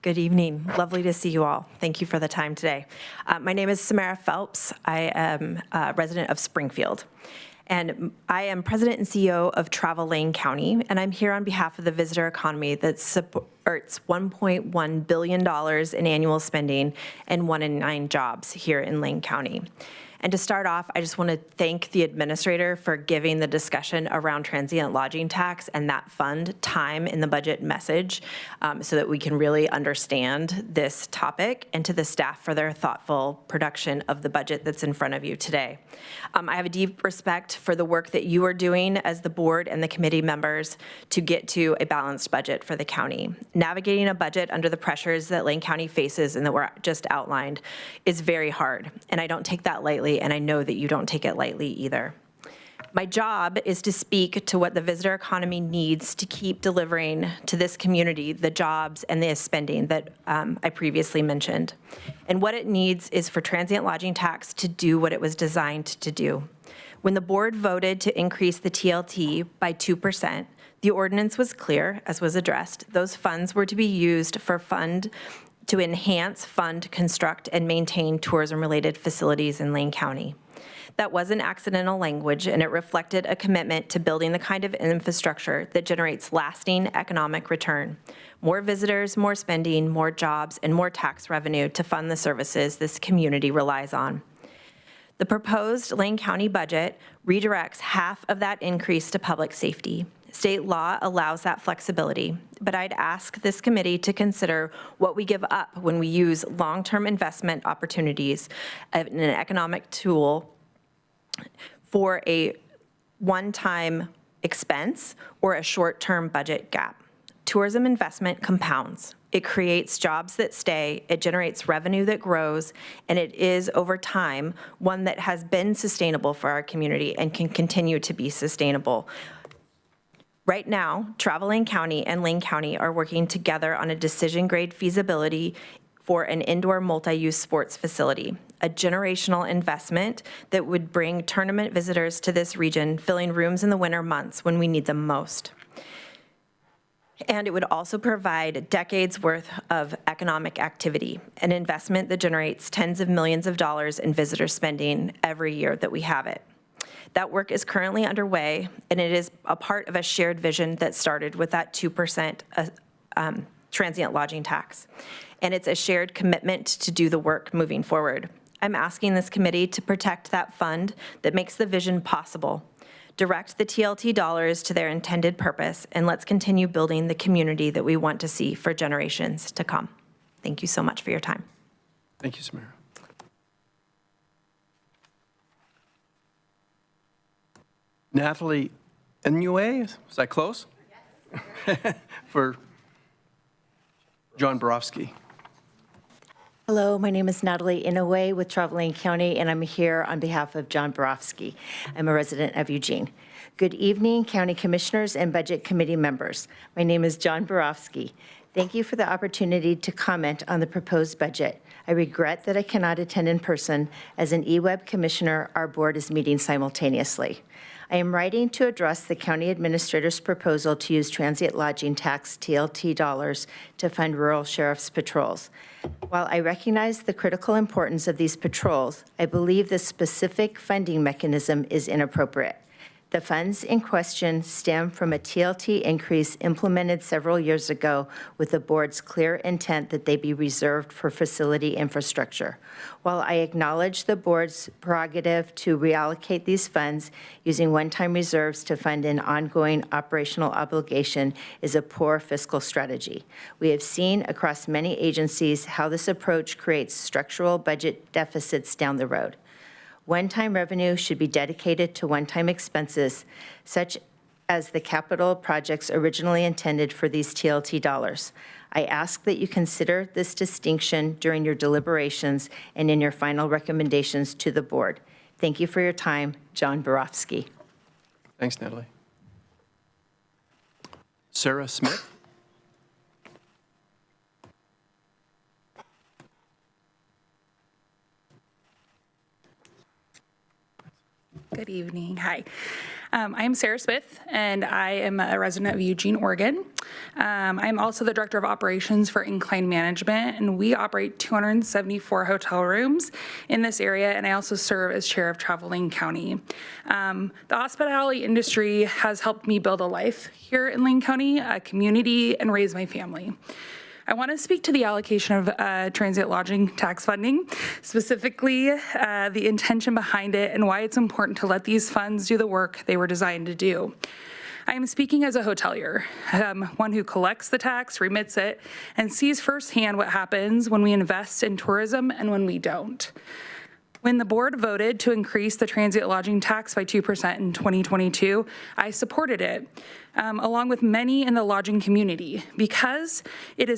Good evening. Lovely to see you all. Thank you for the time today. My name is Samara Phelps. I am a resident of Springfield. And I am president and CEO of Travel Lane County, and I'm here on behalf of the visitor economy that supports $1.1 billion in annual spending and 1 in 9 jobs here in Lane County. And to start off, I just want to thank the administrator for giving the discussion around transient lodging tax and that fund time in the budget message so that we can really understand this topic, and to the staff for their thoughtful production of the budget that's in front of you today. I have a deep respect for the work that you are doing as the board and the committee members to get to a balanced budget for the county. Navigating a budget under the pressures that Lane County faces and that were just outlined is very hard, and I don't take that lightly. And I know that you don't take it lightly either. My job is to speak to what the visitor economy needs to keep delivering to this community the jobs and the spending that I previously mentioned. And what it needs is for transient lodging tax to do what it was designed to do. When the board voted to increase the TLT by 2%, the ordinance was clear, as was addressed. Those funds were to be used to enhance, fund, construct, and maintain tourism-related facilities in Lane County. That wasn't accidental language, and it reflected a commitment to building the kind of infrastructure that generates lasting economic return. More visitors, more spending, more jobs, and more tax revenue to fund the services this community relies on. The proposed Lane County budget redirects half of that increase to public safety. State law allows that flexibility, but I'd ask this committee to consider what we give up when we use long-term investment opportunities in an economic tool for a one-time expense or a short-term budget gap. Tourism investment compounds. It creates jobs that stay, it generates revenue that grows, and it is, over time, one that has been sustainable for our community and can continue to be sustainable. Right now, Travel Lane County and Lane County are working together on a decision-grade feasibility for an indoor multi-use sports facility, a generational investment that would bring tournament visitors to this region, filling rooms in the winter months when we need them most. And it would also provide decades worth of economic activity, an investment that generates tens of millions of dollars in visitor spending every year that we have it. That work is currently underway, and it is a part of a shared vision that started with that 2% transient lodging tax. And it's a shared commitment to do the work moving forward. I'm asking this committee to protect that fund that makes the vision possible. Direct the TLT dollars to their intended purpose, and let's continue building the community that we want to see for generations to come. Thank you so much for your time. Thank you, Samara. Natalie Inouye, was that close? Yes. For John Borofsky. Hello, my name is Natalie Inouye with Travel Lane County, and I'm here on behalf of John Borofsky. I'm a resident of Eugene. Good evening, County Commissioners and Budget Committee members. My name is John Borofsky. Thank you for the opportunity to comment on the proposed budget. I regret that I cannot attend in person. As an eWeb commissioner, our board is meeting simultaneously. I am writing to address the county administrator's proposal to use transient lodging tax TLT dollars to fund rural sheriff's patrols. While I recognize the critical importance of these patrols, I believe the specific funding mechanism is inappropriate. The funds in question stem from a TLT increase implemented several years ago with the board's clear intent that they be reserved for facility infrastructure. While I acknowledge the board's prerogative to reallocate these funds using one-time reserves to fund an ongoing operational obligation is a poor fiscal strategy. We have seen across many agencies how this approach creates structural budget deficits down the road. One-time revenue should be dedicated to one-time expenses, such as the capital projects originally intended for these TLT dollars. I ask that you consider this distinction during your deliberations and in your final recommendations to the board. Thank you for your time, John Borofsky. Thanks, Natalie. Sarah Smith? Good evening. Hi. I'm Sarah Smith, and I am a resident of Eugene, Oregon. I'm also the Director of Operations for Incline Management, and we operate 274 hotel rooms in this area, and I also serve as Chair of Travel Lane County. The hospitality industry has helped me build a life here in Lane County, a community, and raise my family. I want to speak to the allocation of transient lodging tax funding, specifically the intention behind it and why it's important to let these funds do the work they were designed to do. I am speaking as a hotelier, one who collects the tax, remits it, and sees firsthand what happens when we invest in tourism and when we don't. When the board voted to increase the transient lodging tax by 2% in 2022, I supported it, along with many in the lodging community, because it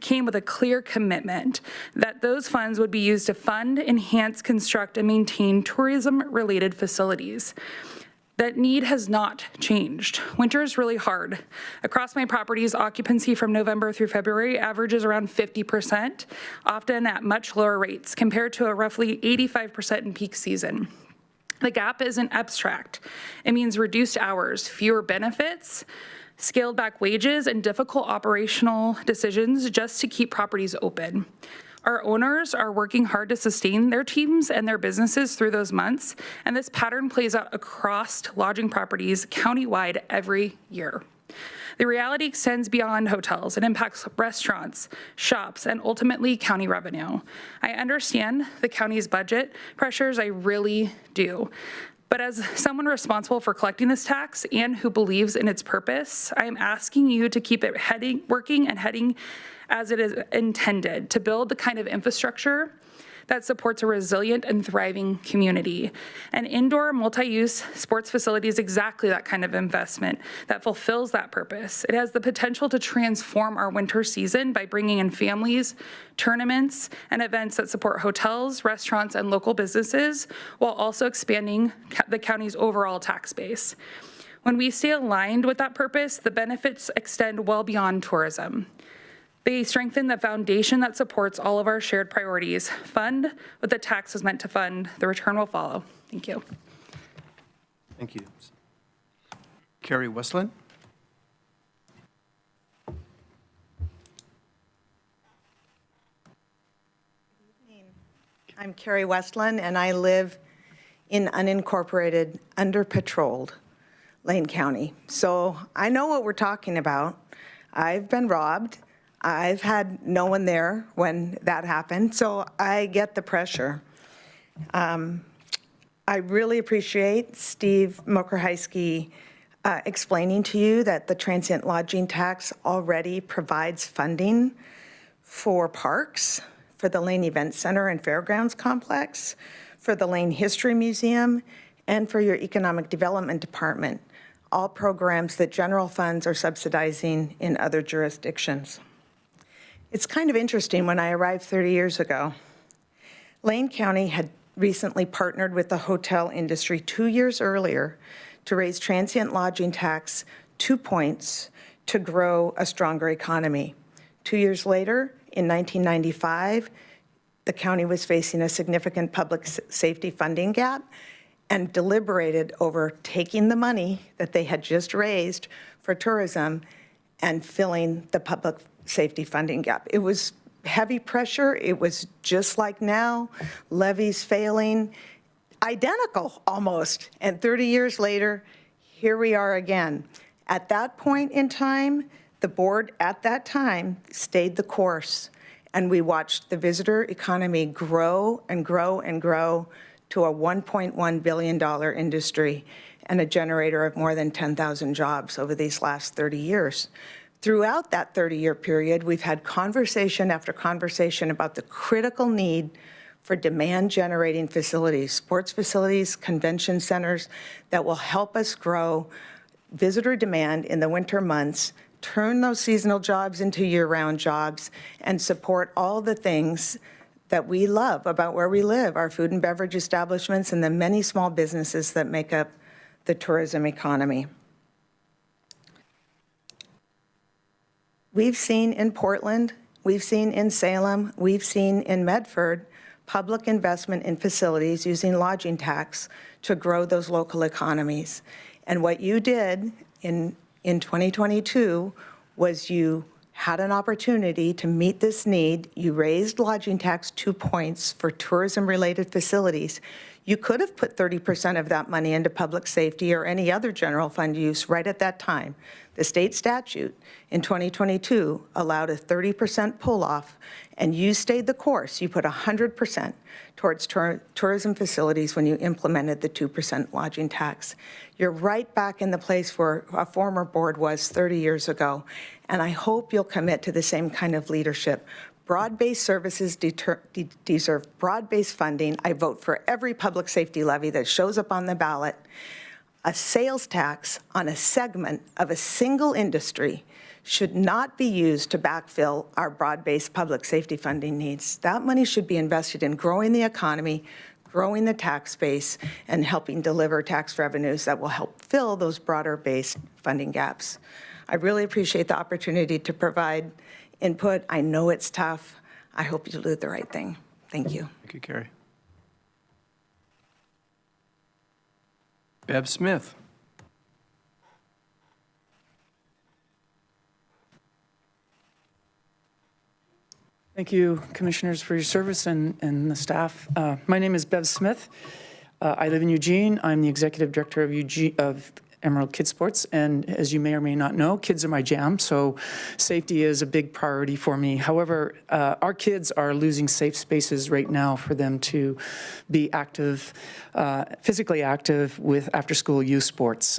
came with a clear commitment that those funds would be used to fund, enhance, construct, and maintain tourism-related facilities. That need has not changed. Winter is really hard. Across my properties, occupancy from November through February averages around 50%, often at much lower rates compared to a roughly 85% in peak season. The gap isn't abstract. It means reduced hours, fewer benefits, scaled back wages, and difficult operational decisions just to keep properties open. Our owners are working hard to sustain their teams and their businesses through those months, and this pattern plays out across lodging properties countywide every year. The reality extends beyond hotels. It impacts restaurants, shops, and ultimately county revenue. I understand the county's budget pressures, I really do. But as someone responsible for collecting this tax and who believes in its purpose, I am asking you to keep it working and heading as it is intended, to build the kind of infrastructure that supports a resilient and thriving community. An indoor multi-use sports facility is exactly that kind of investment that fulfills that purpose. It has the potential to transform our winter season by bringing in families, tournaments, and events that support hotels, restaurants, and local businesses, while also expanding the county's overall tax base. When we stay aligned with that purpose, the benefits extend well beyond tourism. They strengthen the foundation that supports all of our shared priorities. Fund what the tax is meant to fund. The return will follow. Thank you. Thank you. Carrie Westland? I'm Carrie Westland, and I live in unincorporated, under-patrolled Lane County. So I know what we're talking about. I've been robbed. I've had no one there when that happened, so I get the pressure. I really appreciate Steve Mokrzycki explaining to you that the transient lodging tax already provides funding for parks, for the Lane Event Center and Fairgrounds Complex, for the Lane History Museum, and for your Economic Development Department, all programs that general funds are subsidizing in other jurisdictions. It's kind of interesting, when I arrived 30 years ago, Lane County had recently partnered with the hotel industry 2 years earlier to raise transient lodging tax 2 points to grow a stronger economy. 2 years later, in 1995, the county was facing a significant public safety funding gap and deliberated over taking the money that they had just raised for tourism and filling the public safety funding gap. It was heavy pressure. It was just like now, levies failing, identical almost. And 30 years later, here we are again. At that point in time, the board at that time stayed the course, and we watched the visitor economy grow and grow and grow to a $1.1 billion industry and a generator of more than 10,000 jobs over these last 30 years. Throughout that 30-year period, we've had conversation after conversation about the critical need for demand-generating facilities, sports facilities, convention centers that will help us grow visitor demand in the winter months, turn those seasonal jobs into year-round jobs, and support all the things that we love about where we live, our food and beverage establishments and the many small businesses that make up the tourism economy. We've seen in Portland, we've seen in Salem, we've seen in Medford, public investment in facilities using lodging tax to grow those local economies. And what you did in 2022 was you had an opportunity to meet this need. You raised lodging tax 2 points for tourism-related facilities. You could have put 30% of that money into public safety or any other general fund use right at that time. The state statute in 2022 allowed a 30% pull-off, and you stayed the course. You put 100% towards tourism facilities when you implemented the 2% lodging tax. You're right back in the place where a former board was 30 years ago, and I hope you'll commit to the same kind of leadership. Broad-based services deserve broad-based funding. I vote for every public safety levy that shows up on the ballot. A sales tax on a segment of a single industry should not be used to backfill our broad-based public safety funding needs. That money should be invested in growing the economy, growing the tax base, and helping deliver tax revenues that will help fill those broader-based funding gaps. I really appreciate the opportunity to provide input. I know it's tough. I hope you do the right thing. Thank you. Thank you, Carrie. Bev Smith. Thank you, Commissioners, for your service and the staff. My name is Bev Smith. I live in Eugene. I'm the Executive Director of Emerald Kids Sports, and as you may or may not know, kids are my jam, so safety is a big priority for me. However, our kids are losing safe spaces right now for them to be active, physically active with after-school youth sports.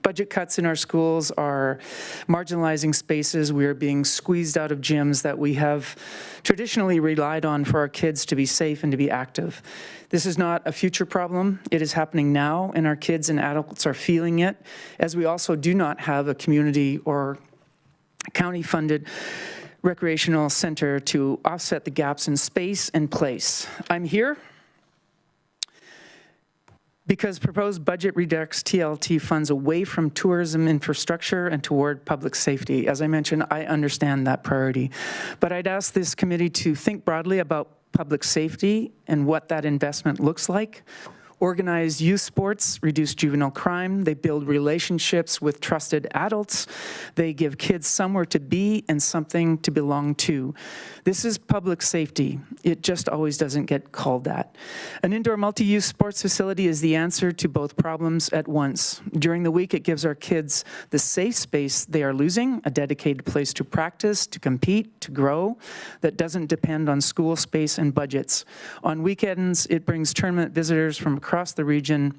Budget cuts in our schools are marginalizing spaces. We are being squeezed out of gyms that we have traditionally relied on for our kids to be safe and to be active. This is not a future problem. It is happening now, and our kids and adults are feeling it, as we also do not have a community or county-funded recreational center to offset the gaps in space and place. I'm here because proposed budget redirects TLT funds away from tourism infrastructure and toward public safety. As I mentioned, I understand that priority, but I'd ask this committee to think broadly about public safety and what that investment looks like. Organized youth sports reduce juvenile crime. They build relationships with trusted adults. They give kids somewhere to be and something to belong to. This is public safety. It just always doesn't get called that. An indoor multi-use sports facility is the answer to both problems at once. During the week, it gives our kids the safe space they are losing, a dedicated place to practice, to compete, to grow, that doesn't depend on school space and budgets. On weekends, it brings tournament visitors from across the region,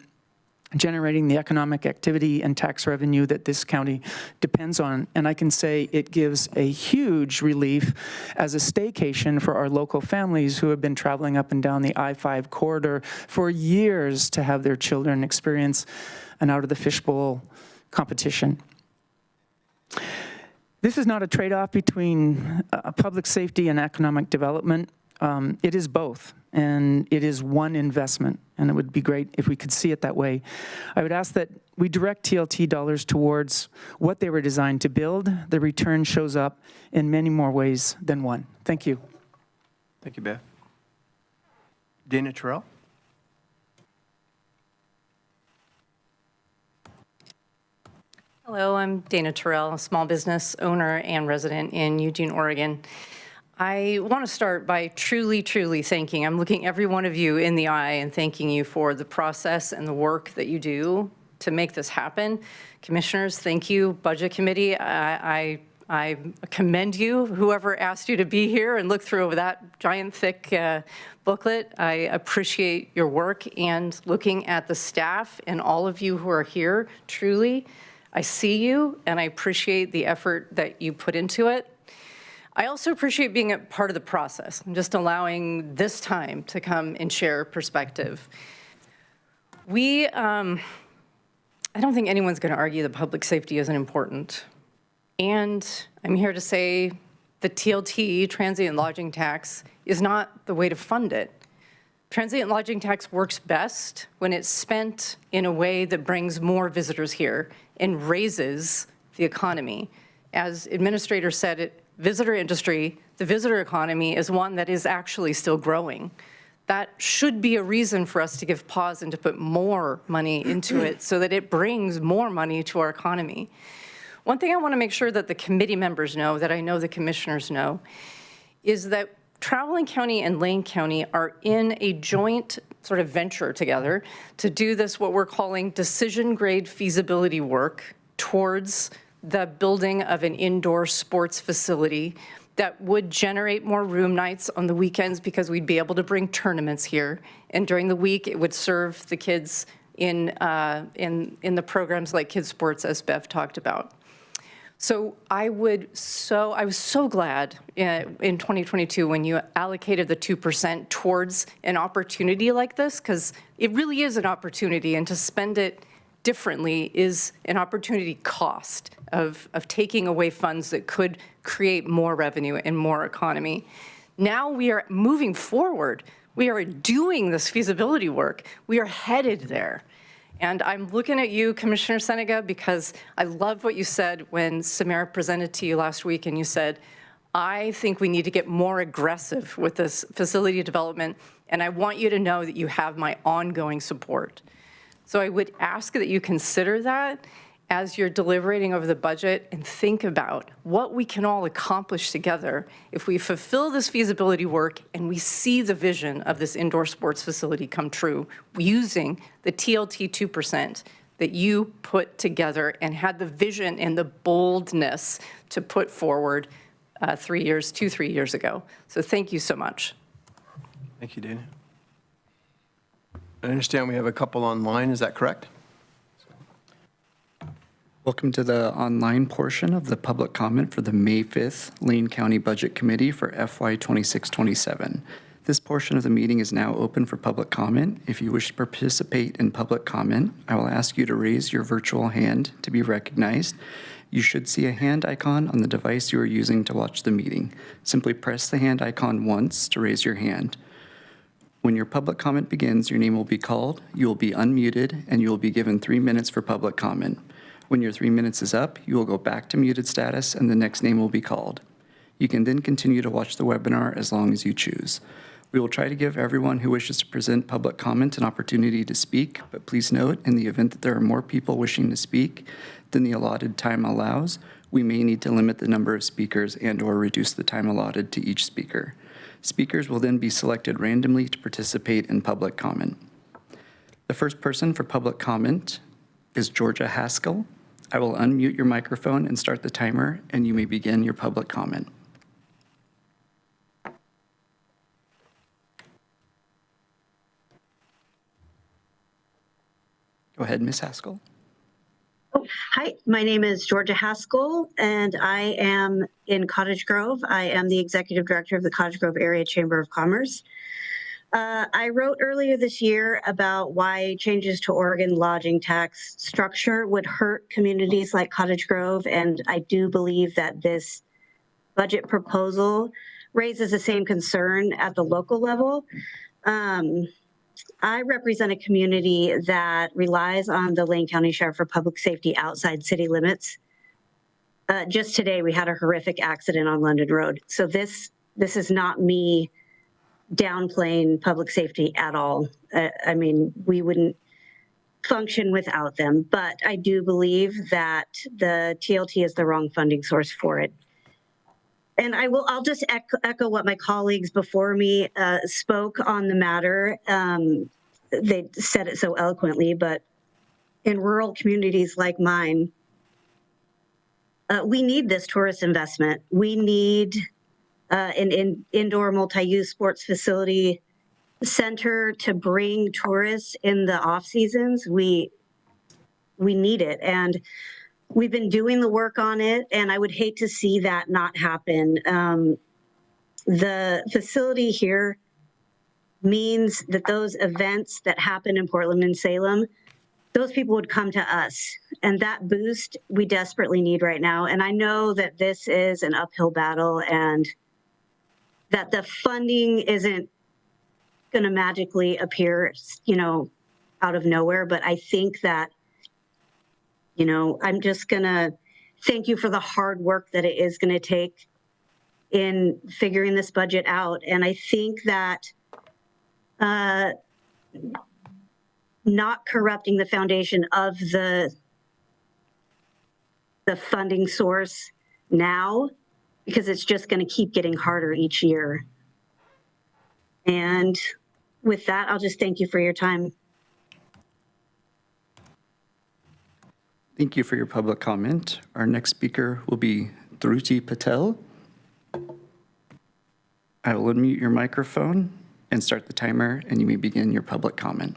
generating the economic activity and tax revenue that this county depends on. And I can say it gives a huge relief as a staycation for our local families who have been traveling up and down the I-5 corridor for years to have their children experience an out of the fishbowl competition. This is not a trade-off between public safety and economic development. it is both, and it is one investment, and it would be great if we could see it that way. I would ask that we direct TLT dollars towards what they were designed to build. The return shows up in many more ways than one. Thank you. Thank you, Beth. Dana Terrell? Hello, I'm Dana Terrell, a small business owner and resident in Eugene, Oregon. I want to start by truly thanking, I'm looking every one of you in the eye and thanking you for the process and the work that you do to make this happen. Commissioners, thank you. Budget Committee, I commend you, whoever asked you to be here and look through that giant thick booklet. I appreciate your work, and looking at the staff and all of you who are here, truly, I see you and I appreciate the effort that you put into it. I also appreciate being a part of the process and just allowing this time to come and share perspective. I don't think anyone's going to argue that public safety isn't important. And I'm here to say the TLT, transient lodging tax, is not the way to fund it. Transient lodging tax works best when it's spent in a way that brings more visitors here and raises the economy. As Administrator said, visitor industry, the visitor economy is one that is actually still growing. That should be a reason for us to give pause and to put more money into it so that it brings more money to our economy. One thing I want to make sure that the committee members know, that I know the commissioners know, is that Traveling County and Lane County are in a joint sort of venture together to do this, what we're calling decision grade feasibility work towards the building of an indoor sports facility that would generate more room nights on the weekends because we'd be able to bring tournaments here. And during the week, it would serve the kids in the programs like Kids Sports, as Bev talked about. So I was so glad in 2022 when you allocated the 2% towards an opportunity like this, because it really is an opportunity, and to spend it differently is an opportunity cost of taking away funds that could create more revenue and more economy. Now we are moving forward. We are doing this feasibility work. We are headed there. And I'm looking at you, Commissioner Senega, because I love what you said when Samara presented to you last week, and you said, I think we need to get more aggressive with this facility development, and I want you to know that you have my ongoing support. So I would ask that you consider that as you're deliberating over the budget, and think about what we can all accomplish together if we fulfill this feasibility work and we see the vision of this indoor sports facility come true using the TLT 2% that you put together and had the vision and the boldness to put forward 3 years ago. So thank you so much. Thank you, Dana. I understand we have a couple online, is that correct? Welcome to the online portion of the public comment for the May 5th Lane County Budget Committee for FY 26-27. This portion of the meeting is now open for public comment. If you wish to participate in public comment, I will ask you to raise your virtual hand to be recognized. You should see a hand icon on the device you are using to watch the meeting. Simply press the hand icon once to raise your hand. When your public comment begins, your name will be called, you will be unmuted, and you will be given 3 minutes for public comment. When your 3 minutes is up, you will go back to muted status and the next name will be called. You can then continue to watch the webinar as long as you choose. We will try to give everyone who wishes to present public comment an opportunity to speak, but please note, in the event that there are more people wishing to speak than the allotted time allows, we may need to limit the number of speakers and/or reduce the time allotted to each speaker. Speakers will then be selected randomly to participate in public comment. The first person for public comment is Georgia Haskell. I will unmute your microphone and start the timer, and you may begin your public comment. Go ahead, Ms. Haskell. Hi, my name is Georgia Haskell, and I am in Cottage Grove. I am the Executive Director of the Cottage Grove Area Chamber of Commerce. I wrote earlier this year about why changes to Oregon lodging tax structure would hurt communities like Cottage Grove, and I do believe that this budget proposal raises the same concern at the local level. I represent a community that relies on the Lane County Sheriff for public safety outside city limits. Just today, we had a horrific accident on London Road. So this is not me downplaying public safety at all. I mean, we wouldn't function without them, but I do believe that the TLT is the wrong funding source for it. And I'll just echo what my colleagues before me spoke on the matter. They said it so eloquently, but in rural communities like mine, we need this tourist investment. We need an indoor multi-use sports facility center to bring tourists in the off seasons. We need it. And we've been doing the work on it, and I would hate to see that not happen. The facility here means that those events that happen in Portland and Salem, those people would come to us. And that boost we desperately need right now. And I know that this is an uphill battle and that the funding isn't going to magically appear, out of nowhere. But I think that, I'm just going to thank you for the hard work that it is going to take in figuring this budget out. And I think that not corrupting the foundation of the funding source now, because it's just going to keep getting harder each year. And with that, I'll just thank you for your time. Thank you for your public comment. Our next speaker will be Dhruti Patel. I will unmute your microphone and start the timer, and you may begin your public comment.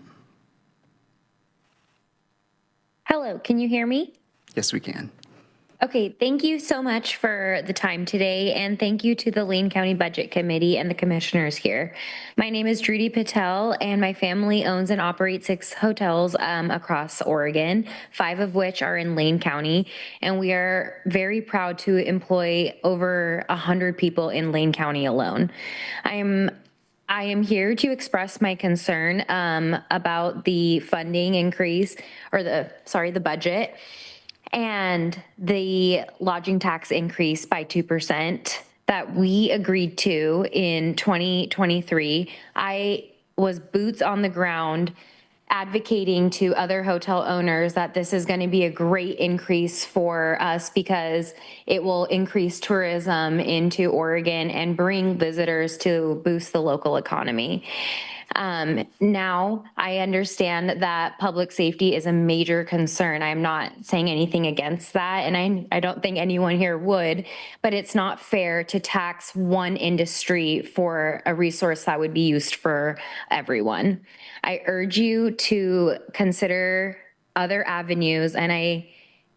Hello, can you hear me? Yes, we can. Okay, thank you so much for the time today, and thank you to the Lane County Budget Committee and the commissioners here. My name is Dhruti Patel, and my family owns and operates 6 hotels across Oregon, 5 of which are in Lane County, and we are very proud to employ over 100 people in Lane County alone. I am here to express my concern about the funding increase, or the budget, and the lodging tax increase by 2% that we agreed to in 2023. I was boots on the ground advocating to other hotel owners that this is going to be a great increase for us because it will increase tourism into Oregon and bring visitors to boost the local economy. Now I understand that public safety is a major concern. I'm not saying anything against that, and I don't think anyone here would, but it's not fair to tax one industry for a resource that would be used for everyone. I urge you to consider other avenues, and I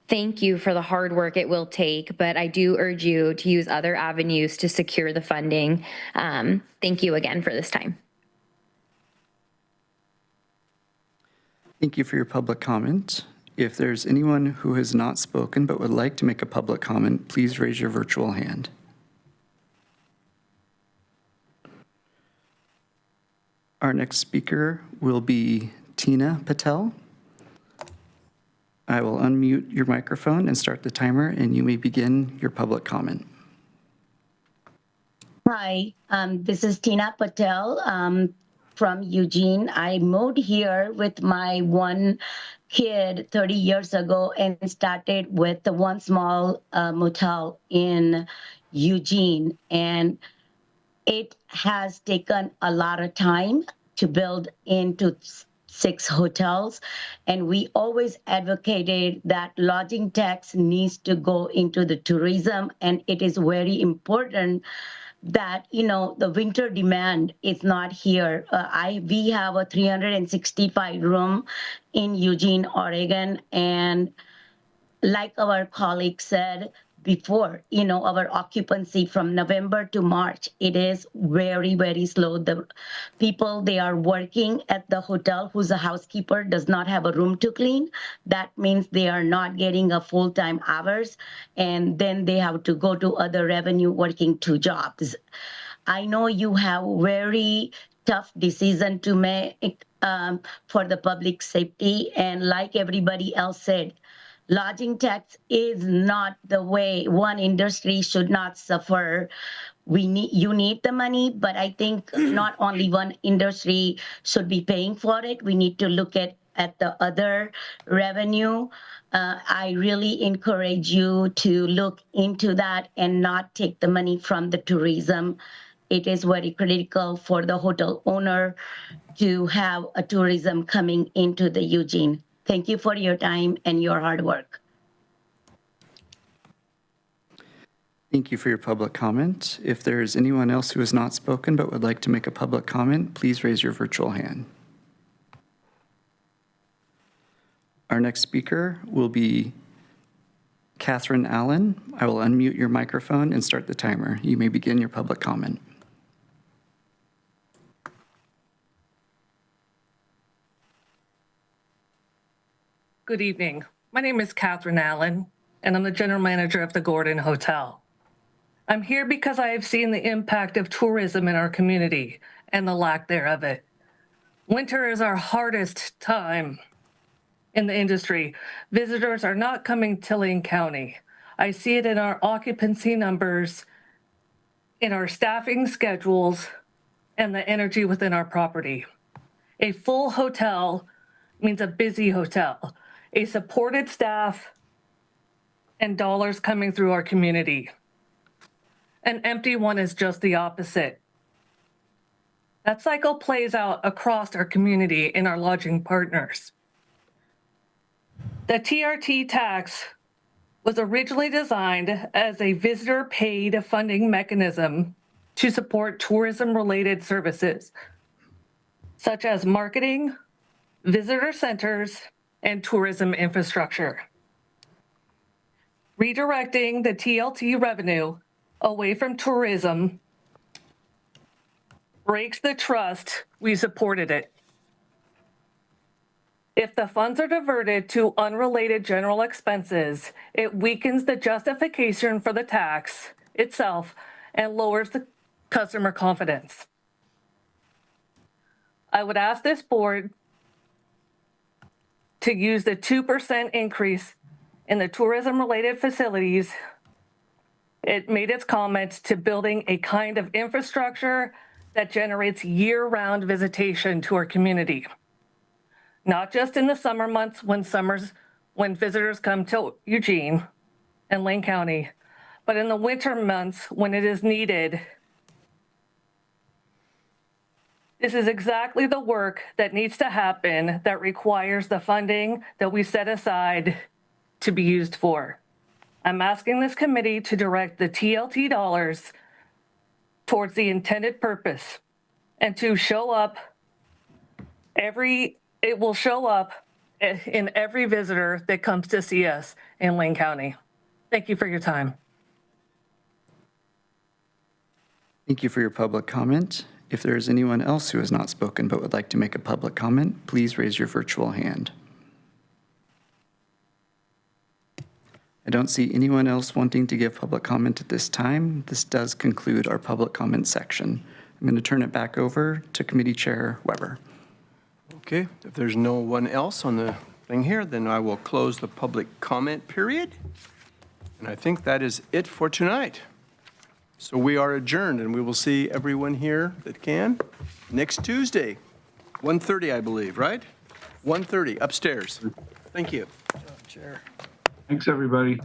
thank you for the hard work it will take, but I do urge you to use other avenues to secure the funding. Thank you again for this time. Thank you for your public comment. If there's anyone who has not spoken but would like to make a public comment, please raise your virtual hand. Our next speaker will be Tina Patel. I will unmute your microphone and start the timer, and you may begin your public comment. Hi, this is Tina Patel from Eugene. I moved here with my one kid 30 years ago and started with the one small motel in Eugene. And it has taken a lot of time to build into 6 hotels. And we always advocated that lodging tax needs to go into the tourism. And it is very important that, the winter demand is not here. We have a 365 room in Eugene, Oregon. And like our colleague said before, our occupancy from November to March, it is very, very slow. The people, they are working at the hotel who's a housekeeper does not have a room to clean. That means they are not getting a full-time hours, and then they have to go to other revenue working 2 jobs. I know you have very tough decision to make for the public safety. And like everybody else said, lodging tax is not the way. One industry should not suffer. You need the money, but I think not only one industry should be paying for it. We need to look at the other revenue. I really encourage you to look into that and not take the money from the tourism. It is very critical for the hotel owner to have a tourism coming into the Eugene. Thank you for your time and your hard work. Thank you for your public comment. If there is anyone else who has not spoken but would like to make a public comment, please raise your virtual hand. Our next speaker will be Catherine Allen. I will unmute your microphone and start the timer. You may begin your public comment. Good evening. My name is Catherine Allen, and I'm the general manager of the Gordon Hotel. I'm here because I have seen the impact of tourism in our community and the lack thereof it. Winter is our hardest time in the industry. Visitors are not coming to Lane County. I see it in our occupancy numbers, in our staffing schedules, and the energy within our property. A full hotel means a busy hotel, a supported staff, and dollars coming through our community. An empty one is just the opposite. That cycle plays out across our community in our lodging partners. The TRT tax was originally designed as a visitor-paid funding mechanism to support tourism-related services, such as marketing, visitor centers, and tourism infrastructure. Redirecting the TLT revenue away from tourism breaks the trust we supported it. If the funds are diverted to unrelated general expenses, it weakens the justification for the tax itself and lowers the customer confidence. I would ask this board to use the 2% increase in the tourism-related facilities. It made its comment to building a kind of infrastructure that generates year-round visitation to our community. Not just in the summer months when visitors come to Eugene and Lane County, but in the winter months when it is needed. This is exactly the work that needs to happen that requires the funding that we set aside to be used for. I'm asking this committee to direct the TLT dollars towards the intended purpose and to show up it will show up in every visitor that comes to see us in Lane County. Thank you for your time. Thank you for your public comment. If there is anyone else who has not spoken but would like to make a public comment, please raise your virtual hand. I don't see anyone else wanting to give public comment at this time. This does conclude our public comment section. I'm going to turn it back over to Committee Chair Weber. Okay, if there's no one else on the thing here, then I will close the public comment period. And I think that is it for tonight. So we are adjourned, and we will see everyone here that can next Tuesday, 1:30, I believe, right? 1:30 upstairs. Thank you. Thanks, everybody.